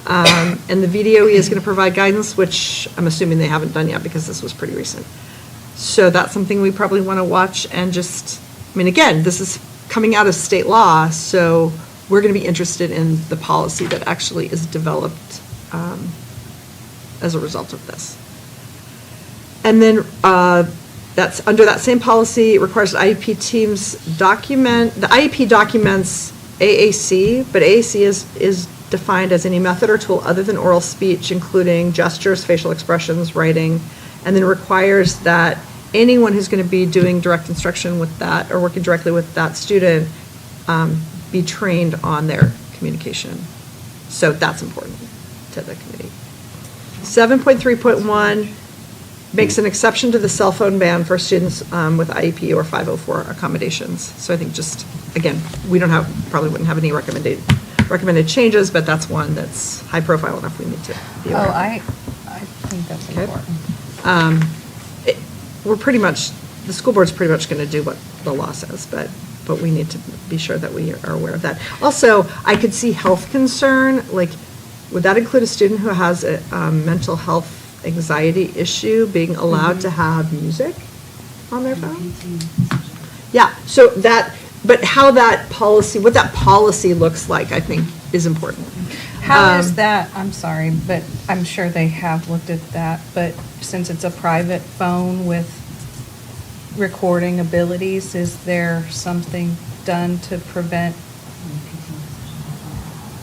And the VDOE is going to provide guidance, which I'm assuming they haven't done yet because this was pretty recent. So that's something we probably want to watch and again, this is coming out of state law, so we're going to be interested in the policy that actually is developed as a result of this. And then that's under that same policy, it requires IEP teams document, the IEP documents AAC, but AAC is defined as any method or tool other than oral speech, including gestures, facial expressions, writing, and then requires that anyone who's going to be doing direct instruction with that or working directly with that student be trained on their communication. So that's important to the committee. 7.3.1 makes an exception to the cell phone ban for students with IEP or 504 accommodations. So I think just, again, probably wouldn't have any recommended changes, but that's one that's high profile enough we need to be aware of. I think that's Okay. important. The school board's pretty much going to do what the law says, but we need to be sure that we are aware of that. Also, I could see health concern, like, would that include a student who has a mental health anxiety issue being allowed to have music on their phone? Yeah, so but what that policy looks like, I think, is important. How is that, I'm sorry, but I'm sure they have looked at that, but since it's a private phone with recording abilities, is there something done to prevent?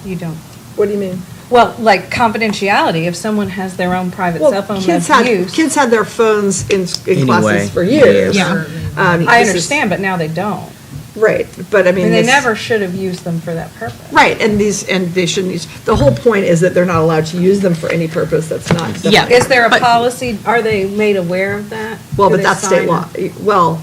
You don't? What do you mean? Well, like confidentiality, if someone has their own private cell phone that's used. Kids had their phones in Anyway, classes for years. Yeah. I understand, but now they don't. Right, but I I mean. mean, they this- never should have used them for that purpose. Right, and they shouldn't use, the whole point is that they're not allowed to use them for any purpose that's not. Yeah. Is there a But- policy, are they made aware of that? Well, Do but they that's state sign law. it? Well,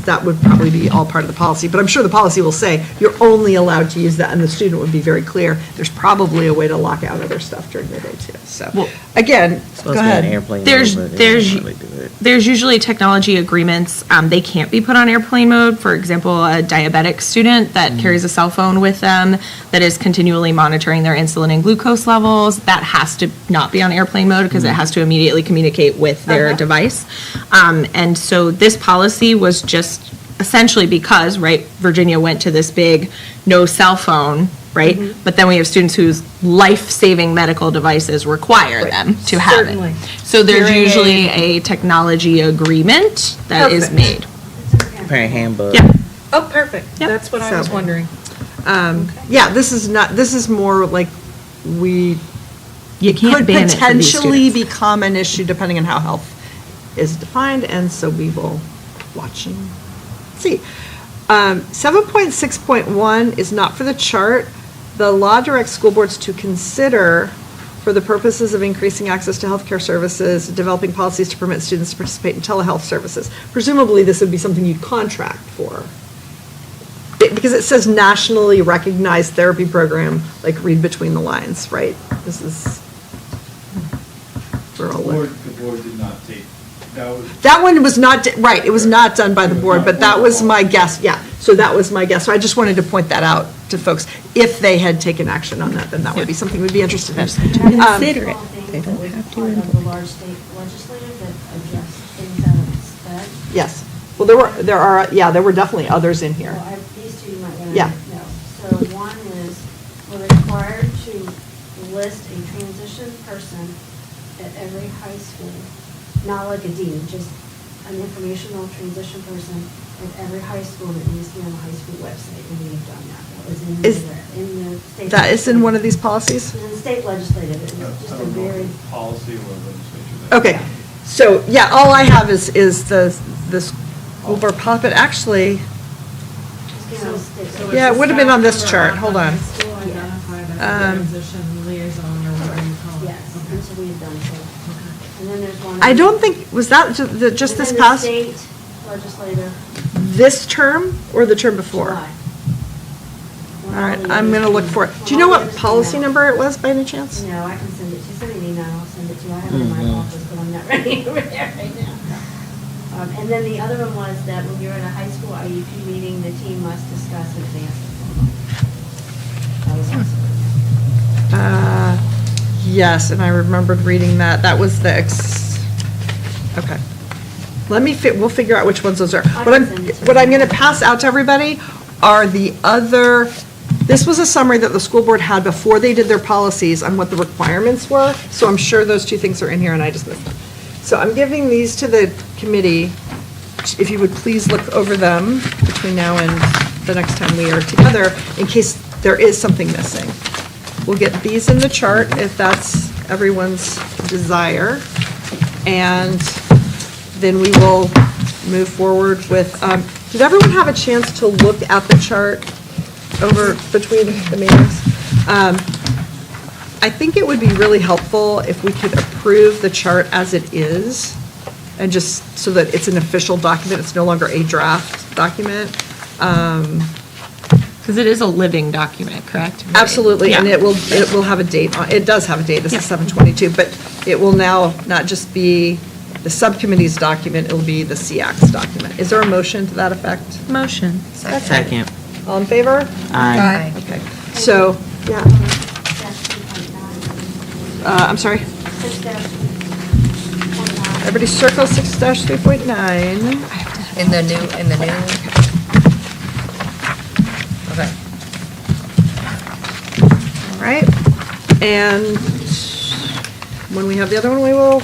that would probably be all part of the policy, but I'm sure the policy will say you're only allowed to use that, and the student would be very clear. There's probably a way to lock out other stuff during the day too, so. Well- Again, Supposed go to be on ahead. airplane There's, mode, but they there's, don't really do it. there's usually technology agreements, they can't be put on airplane mode. For example, a diabetic student that carries a cell phone with them, that is continually monitoring their insulin and glucose levels, that has to not be on airplane mode because it has to immediately communicate with their device. And so this policy was just essentially because, right, Virginia went to this big no cell phone, right? But then we have students whose life-saving medical devices require them to have Certainly. it. So there's Hearing usually a technology agreement that is Perfect. made. Parent handbook. Yeah. Oh, perfect. Yep. That's what I was So- wondering. Yeah, this is more like we You can't could ban it for these potentially students. become an issue depending on how health is defined, and so we will watch and see. 7.6.1 is not for the chart. The law directs school boards to consider, for the purposes of increasing access to healthcare services, developing policies to permit students to participate in telehealth services. Presumably, this would be something you'd contract for. Because it says nationally recognized therapy program, like read between the lines, right? This is, we're all The board did not take, that was, that one was not, right, it was not done by the board, but that was my guess, yeah. So that was my guess. So I just wanted to point that out to folks. If they had taken action on that, then that would be something we'd be interested in. Consider it. They don't have to. Part of the large state legislative that address things out of sped. Yes. Well, there were definitely others in here. Well, these two you might want to Yeah. know. So one is, we're required to list a transition person at every high school, not like a dean, just an informational transition person at every high school that needs to be on the high school website, and we have done that. That was in the state. That is in one of these policies? In the state legislative, it was just I a don't know very. if it's policy or legislature. that- Okay, so, yeah, all I have is the school board policy, but actually, So Yeah, it's it would have been on this staff chart. member Hold at on. the School identified as a transition liaison or whatever you call it. Yes, Okay. that's what we've done, so. And then there's one. I don't think, was that just this Within past, the state legislative, this term or the term before? July. All right, I'm going to look for it. Do you know what policy number it was by any chance? No, I can send it to you. Send me an email, I'll send it to you. I have it in my office, but I'm not ready over there right now. And then the other one was that when you're at a high school IEP meeting, the team must discuss advanced diploma. That was also. Yes, and I remembered reading that. That was the okay. We'll figure out which ones those are. I can send it to you. Going to pass out to everybody are the other, this was a summary that the school board had before they did their policies on what the requirements were. So I'm sure those two things are in here and I just missed them. So I'm giving these to the committee. If you would please look over them between now and the next time we are together, in case there is something missing. We'll get these in the chart if that's everyone's desire. And then we will move forward with, did everyone have a chance to look at the chart over between the meetings? I think it would be really helpful if we could approve the chart as it is, and just so that it's an official document, it's no longer a draft document. Because it is a living document, correct? Absolutely, and Yeah. it will have a date, it does have a date, this is Yeah. 7/22, but it will now not just be the subcommittee's document, it'll be the Seac's document. Is there a motion to that effect? Motion. Second. All in favor? Aye. Okay, so, yeah, I'm sorry, everybody circle 6-3.9. In the new. Okay. All right, and when we have the other one, we will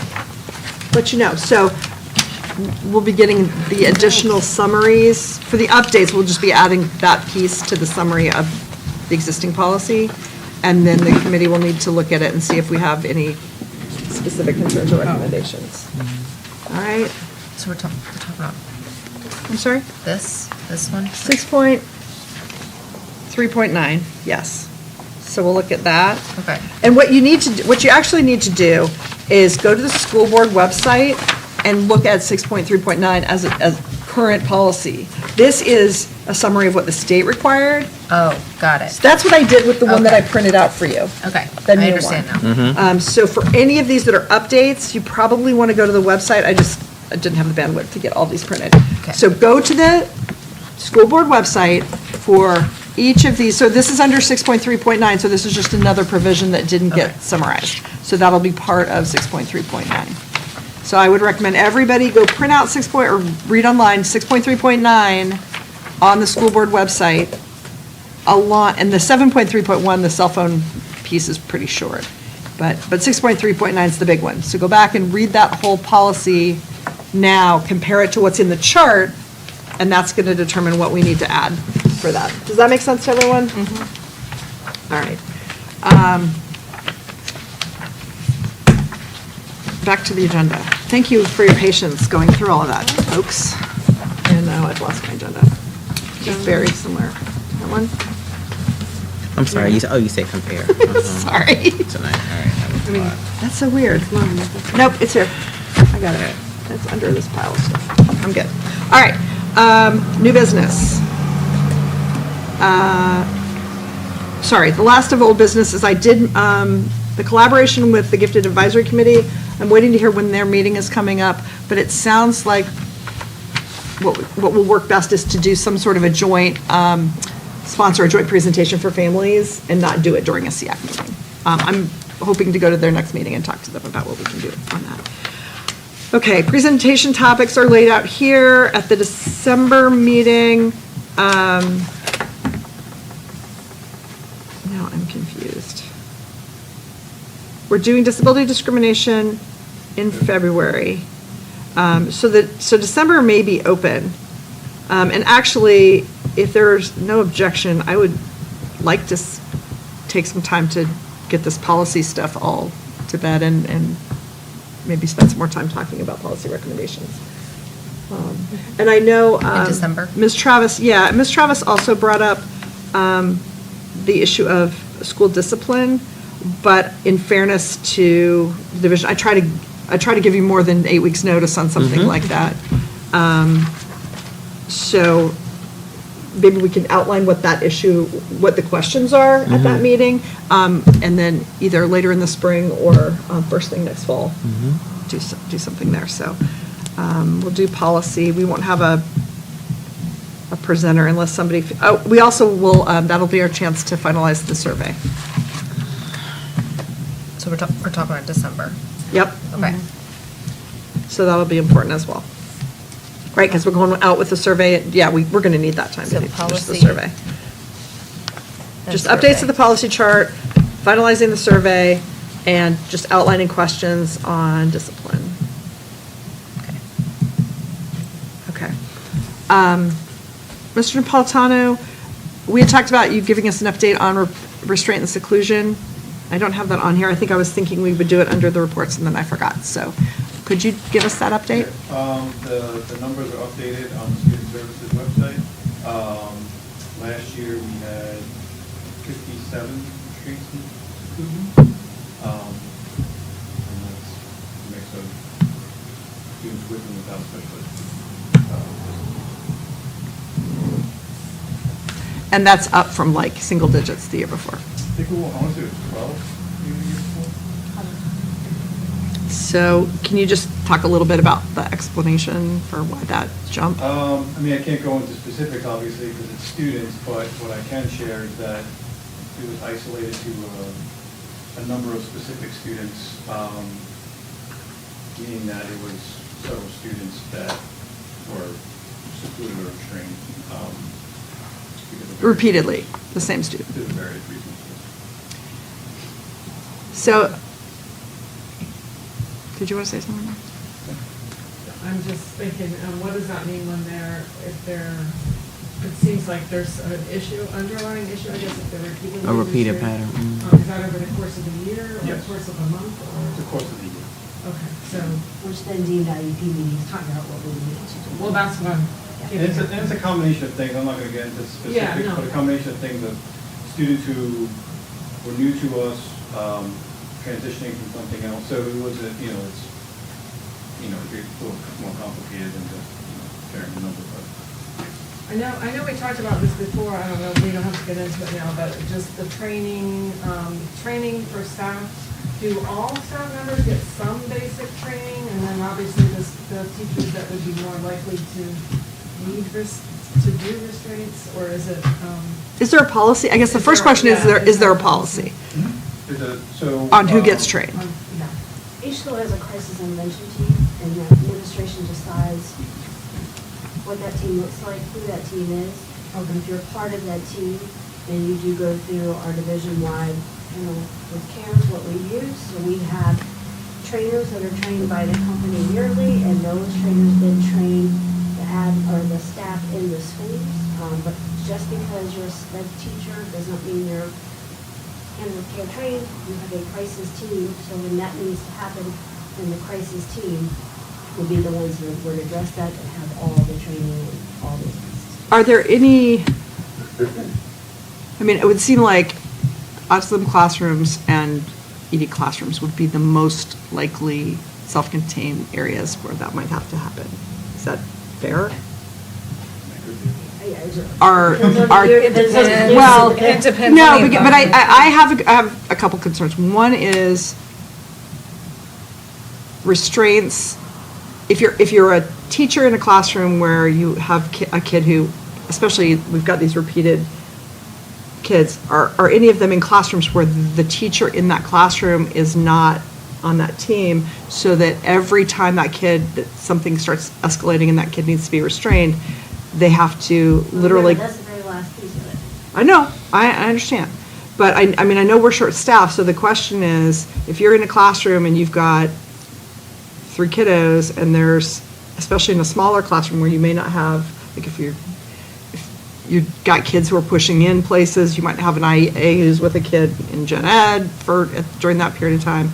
let you know. So we'll be getting the additional summaries. For the updates, we'll just be adding that piece to the summary of the existing policy, and then the committee will need to look at it and see if we have any specific concerns or recommendations. All right, So we're talking about I'm sorry? This one? 6.3.9, yes. So we'll look at that. Okay. And what you actually need to do is go to the school board website and look at 6.3.9 as current policy. This is a summary of what the state required. Oh, got it. So that's what I did with the one that I Okay. printed out for you. Okay, The I new understand one. now. So for any of these that are updates, you probably want to go to the website. I didn't have the bandwidth to get all these printed. Okay. So go to the school board website for each of these. So this is under 6.3.9, so this is just another provision that didn't Okay. get summarized. So that'll be part of 6.3.9. So I would recommend everybody go print out or read online 6.3.9 on the school board website. And the 7.3.1, the cell phone piece is pretty short. But 6.3.9 is the big one. So go back and read that whole policy now, compare it to what's in the chart, and that's going to determine what we need to add for that. Does that make sense to everyone? All right. Back to the agenda. Thank you for your patience going through all of that, folks. And now I've lost my agenda. It's very similar. That one? I'm sorry, you say compare. Sorry. Tonight, all right. That was a lot. That's so weird. Nope, it's here. I got it. It's under this pile of stuff. I'm good. All right, new business. Sorry, the last of old business is I did, the collaboration with the Gifted Advisory Committee. I'm waiting to hear when their meeting is coming up, but it sounds like what will work best is to do some sort of a joint, sponsor a joint presentation for families and not do it during a Seac meeting. I'm hoping to go to their next meeting and talk to them about what we can do on that. Okay, presentation topics are laid out here at the December meeting. Now I'm confused. We're doing disability discrimination in February. So December may be open. And actually, if there's no objection, I would like to take some time to get this policy stuff all to bed and maybe spend some more time talking about policy recommendations. And I know. In December? Ms. Travis also brought up the issue of school discipline, but in fairness to the division, I try to give you more than 8 weeks' notice on something like that. So maybe we can outline what that issue, what the questions are at that meeting, and then either later in the spring or first thing next fall, do something there. So we'll do policy. We won't have a presenter unless somebody, we also will, that'll be our chance to finalize the survey. So we're talking about December. Yep. Okay. So that'll be important as well. Right, because we're going out with the survey. Yeah, we're going to need that time to So finish the policy, survey. then Just updates to survey. the policy chart, finalizing the survey, and just outlining questions on discipline. Okay. Okay. Mr. Napolitano, we had talked about you giving us an update on restraint and seclusion. I don't have that on here. I think I was thinking we would do it under the reports, and then I forgot. So could you give us that update? The numbers are updated on the Student Services website. Last year, we had 57 restraints and seclusion. And that's a mix of students with and without special education. And that's up from like single digits the year before. I think I want to do 12 the year before. So can you just talk a little bit about the explanation for why that jump? I mean, I can't go into specifics, obviously, because it's students, but what I can share is that it was isolated to a number of specific students, meaning that it was several students that were secluded or restrained. because of various- Repeatedly, the same student. Due to various reasons. So, did you want to say something? I'm just thinking, what does that mean when it seems like there's an underlying issue, I guess, if they're repeatedly. A repeated restrained. pattern. Is that over the course of the year, or the Yes. course of a month, The or? course of the year. Okay, so, Which then deemed IEP meetings find out what we need to do. well, that's what I'm And it's a combination of things, I'm not gonna get into Yeah, specifics, no. but a combination of things of students who were new to us, transitioning from something else, so it was it's, it's a little more complicated than just, sharing the number, but. I know we talked about this before, I don't know, we don't have to get into it now, but just the training for staff. Do all staff members get some basic training, and then obviously the teachers that would be more likely to need to do restraints, or is it? Is there a policy? I guess the Is first there- question is, yeah, is there a policy on who gets trained? Yeah. Each school has a crisis intervention team, and the administration decides what that team looks like, who that team is. And if you're part of that team, then you do go through our division-wide, with CARES, what we use. So we have trainers that are trained by the company yearly, and those trainers then train the staff in the schools. But just because you're a SPED teacher does not mean you're animal care trained. You have a crisis team, so when that needs to happen, then the crisis team will be the ones that would address that and have all the training and all those pieces. Are there any, it would seem like autism classrooms and ED classrooms would be the most likely self-contained areas where that might have to happen. Is that fair? Are, well, It depends no, on the but I have a couple concerns. One is restraints. If you're a teacher in a classroom where you have a kid who, especially we've got these repeated kids, are any of them in classrooms where the teacher in that classroom is not on that team, so that every time that something starts escalating and that kid needs to be restrained, they have to literally. That's the very last piece of it. I know, I understand. But I know we're short-staffed, so the question is, if you're in a classroom and you've got 3 kiddos, and there's, especially in a smaller classroom where you may not have, like if you've got kids who are pushing in places, you might have an IEA who's with a kid in gen ed during that period of time.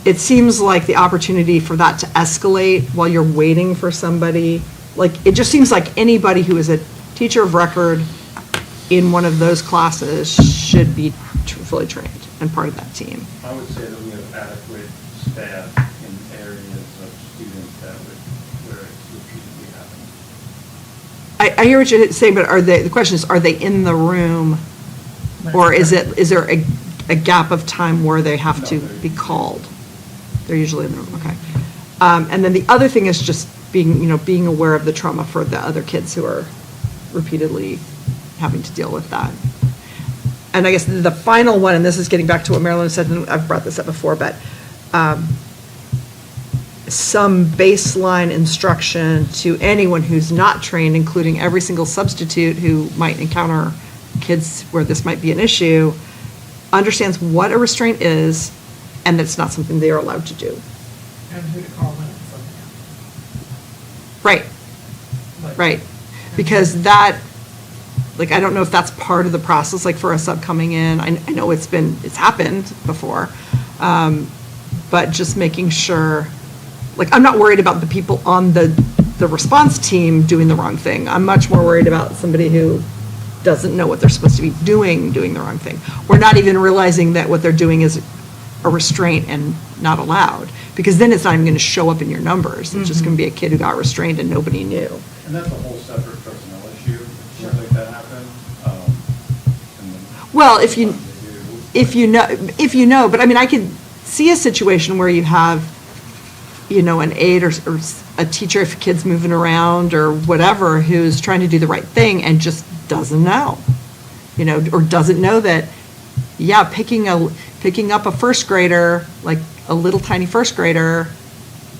It seems like the opportunity for that to escalate while you're waiting for somebody, it just seems like anybody who is a teacher of record in one of those classes should be fully trained and part of that team. I would say that we have adequate staff in areas of students where it's repeatedly happening. I hear what you're saying, but the question is, are they in the room? Or is there a gap of time where they have to be called? They're usually in the room, okay. And then the other thing is just being aware of the trauma for the other kids who are repeatedly having to deal with that. And I guess the final one, and this is getting back to what Marilyn said, and I've brought this up before, but some baseline instruction to anyone who's not trained, including every single substitute who might encounter kids where this might be an issue, understands what a restraint is, and that's not something they are allowed to do. And who to call when it's something else. Right, Like- right. Because that, I don't know if that's part of the process, for a sub coming in. I know it's happened before. But just making sure, I'm not worried about the people on the response team doing the wrong thing. I'm much more worried about somebody who doesn't know what they're supposed to be doing the wrong thing. Or not even realizing that what they're doing is a restraint and not allowed. Because then it's not even going to show up in your numbers. It's just going to be a kid who got restrained and nobody knew. And that's a whole separate personnel issue, if something like that happens. Well, if you know, but I could see a situation where you have, an aide or a teacher, if a kid's moving around or whatever, who's trying to do the right thing and just doesn't know, or doesn't know that, picking up a first grader, a little tiny first grader,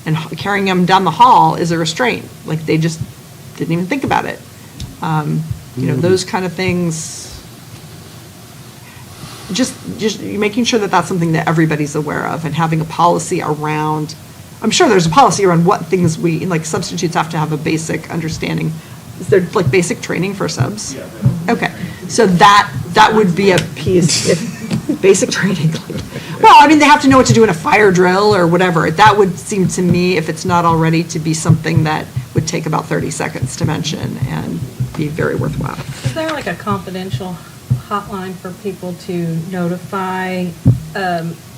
and carrying them down the hall is a restraint. They just didn't even think about it. Those kind of things. Just making sure that that's something that everybody's aware of, and having a policy around. I'm sure there's a policy around what things substitutes have to have a basic understanding. Is there basic training for subs? Yeah. Okay, so that would be a piece, if basic training. Well, I mean, they have to know what to do in a fire drill or whatever. That would seem to me, if it's not already, to be something that would take about 30 seconds to mention and be very worthwhile. Is there like a confidential hotline for people to notify?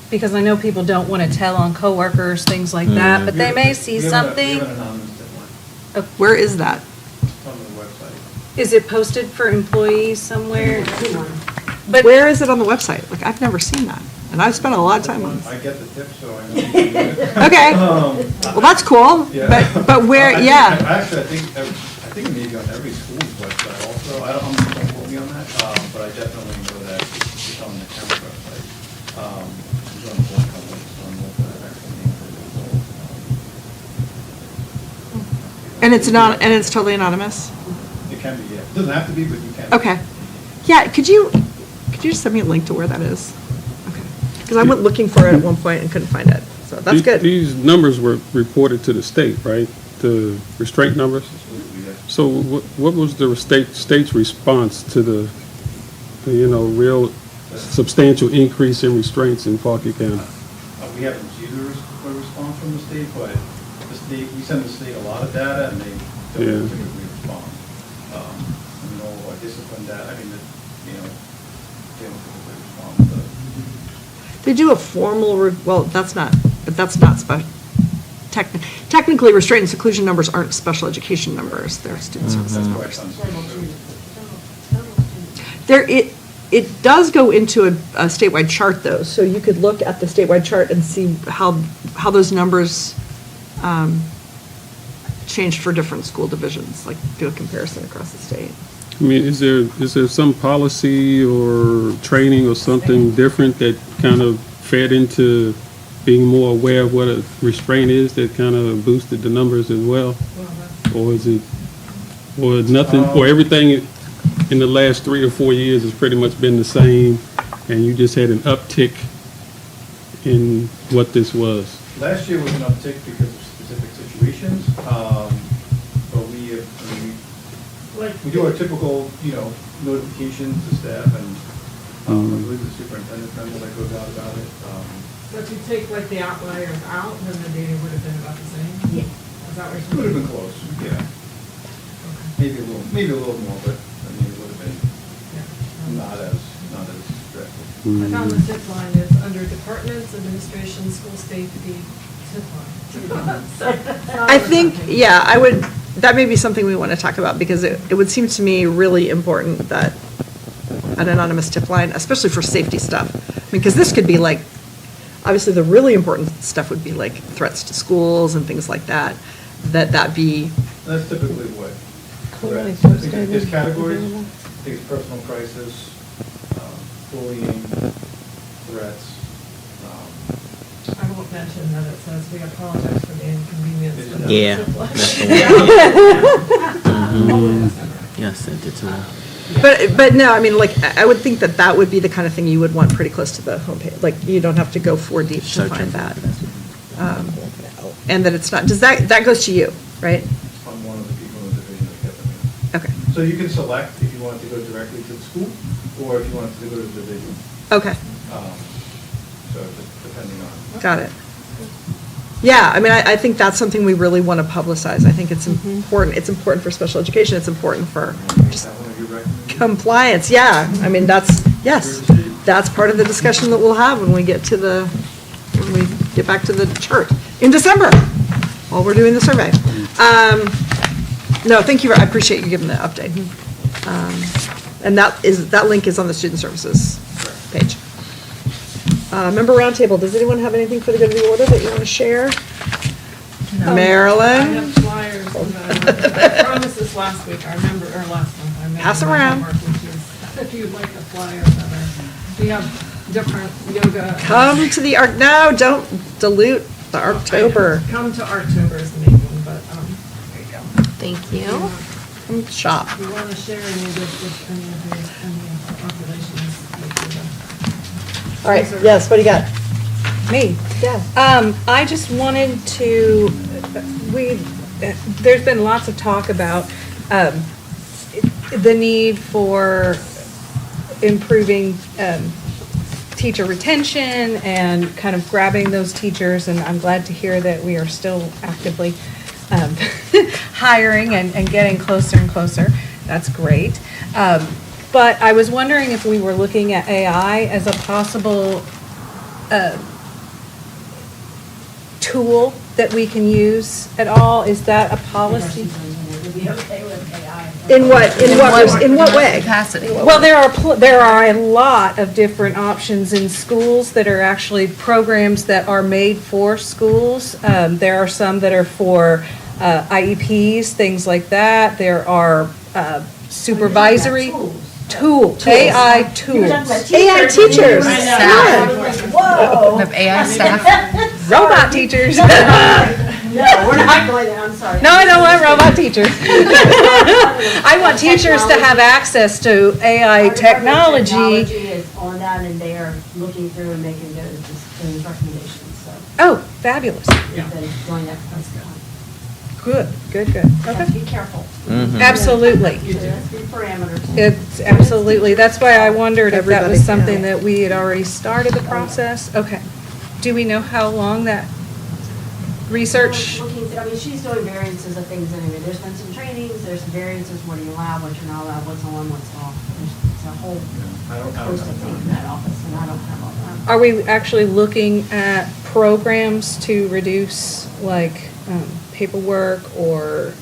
Because I know people don't want to tell on coworkers, things like that, but they may see something. We have an anonymous tip line. Where is that? It's on the website. Is it posted for employees somewhere? But Where is it on the website? Like, I've never seen that, and I've spent a lot of time on this. I get the tip, so I know. you can do it. Okay, well, that's cool, Yeah. but where, yeah. Actually, I think it may be on every school's website also. Don't quote me on that, but I definitely know that it's on the county website. It's on the board company, it's on the actual name of it. And it's not, and it's totally anonymous? It can be, yeah. It doesn't have to be, but you can. Okay. Yeah, could you just send me a link to where that is? Okay. Because I went looking for it at one point and couldn't find it, so that's good. These numbers were reported to the state, right? The restraint numbers? So what was the state's response to the real substantial increase in restraints in Fauquier County? We haven't received a response from the state, but the state, we send the state a lot of data, and they don't typically respond. All our discipline data, they don't typically respond to. They do a formal, well, that's not special. Technically, restraint and seclusion numbers aren't special education numbers, they're student services numbers. It does go into a statewide chart, though, so you could look at the statewide chart and see how those numbers changed for different school divisions, like do a comparison across the state. I mean, is there some policy or training or something different that kind of fed into being more aware of what a restraint is that kind of boosted the numbers as well? Or is it, or nothing, or everything in the last 3 or 4 years has pretty much been the same, and you just had an uptick in what this was? Last year was an uptick because of specific situations, but we do our typical, notifications to staff, and I believe the superintendent memo that goes out about it. So if you take like the outliers out, then the data would have been about the same? Yeah. Is that what It you're would have saying? been close, yeah. Maybe a little more, but, it would have been Yeah. not as strict. I found the tip line is under departments, administration, school safety, tip line. I think, that may be something we want to talk about, because it would seem to me really important that an anonymous tip line, especially for safety stuff, because this could be like, obviously, the really important stuff would be like threats to schools and things like that, that be. That's typically what, Clearly I think posted. there's categories, I think it's personal crisis, bullying, threats. I won't mention that it says we apologize for the inconvenience. but that's Yeah, tip line. that's the one. Yes, sent it to her. But no, I mean, like, I would think that would be the kind of thing you would want pretty close to the homepage. Like, you don't have to go 4 deep to Search find it. that. And that it's not, that goes to you, right? I'm one of the people in the division that get them in. Okay, So you can select if you want to go directly to the school, or if you want to go to the division. okay, So just depending on. got it. Yeah, I mean, I think that's something we really want to publicize. I think it's important. It's important for special education. It's important for Is that one of your recommendations? compliance, yeah. I mean, yes, that's part of the discussion that we'll have when we get back to the chart in December, while we're doing the survey. No, thank you, I appreciate you giving the update. And that link is on the student services page. Member roundtable, does anyone have anything for the good of the order that you want to share? I Marilyn? have flyers, I promised this last week, last month. I made Pass my around. homework, which is, if you'd like the flyers, we have different yoga. Come to the no, don't dilute the October. Come to October's meeting, but, there you go. Thank you. Come shop. If you want to share any of this with any of the populations. All right, yes, what do you got? Me? Yeah. I just wanted to, there's been lots of talk about the need for improving teacher retention and kind of grabbing those teachers, and I'm glad to hear that we are still actively hiring and getting closer and closer. That's great. But I was wondering if we were looking at AI as a possible tool that we can use at all. Is that a policy? In what way? Capacity. Well, there are a lot of different options in schools that are actually programs that are made for schools. There are some that are for IEPs, things like that. There are supervisory tools, AI tools. AI teachers. Whoa. Have AI staff. Robot teachers. No, we're not going there, I'm sorry. No, I don't want robot teachers. I want teachers to have access to AI technology. Technology is on that, and they are looking through and making those recommendations, so. Oh, fabulous. We've been doing that for some time. Good. You have to be careful. Absolutely. That's the parameters. It's absolutely, that's why I wondered if that Everybody was can. something that we had already started the process. Okay. Do we know how long that research? Looking through- I mean, she's doing variances of things anyway. There's been some trainings, there's some variances, what do you allow, what you're not allowed, what's on, what's off. It's a whole I don't host of have things in that office, and I don't have all that. Are we actually looking at programs to reduce like paperwork or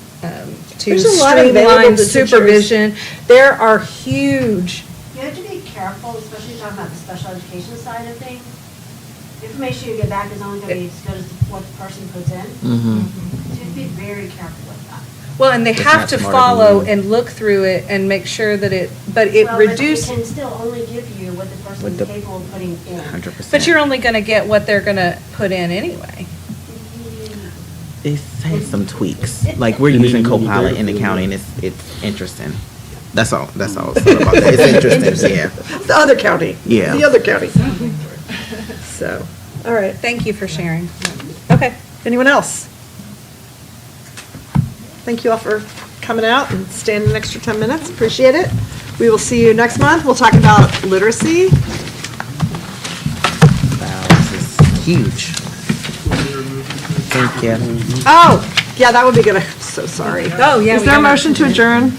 to There's a lot available streamline to teachers. supervision? There are huge, You have to be careful, especially talking about the special education side of things. Information you get back is only going to be as good as what the person puts in. So you have to be very careful with that. well, and they It's have not to smarter than follow you. and look through it and make sure that but it Well, reduces. It can still only give you what the person is capable of putting in. 100%. But you're only going to get what they're going to put in anyway. It has some tweaks. Like we're using Copilot in accounting. It's interesting. That's all. That's all. It's about that. It's interesting. Yeah. The other county. Yeah. The other county. So, all right. Thank you for sharing. Okay. Anyone else? Thank you all for coming out and staying an extra 10 minutes. Appreciate it. We will see you next month. We'll talk about literacy. Wow, this is huge. Thank you. Oh, yeah, that would be good. I'm so sorry. Oh, yeah. Is we there a gotta- motion to adjourn?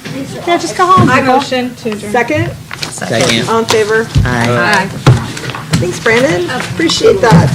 Yeah, just go home. I people. motion to adjourn. Second? Second. All in favor? Aye. Thanks, Brandon. Appreciate that.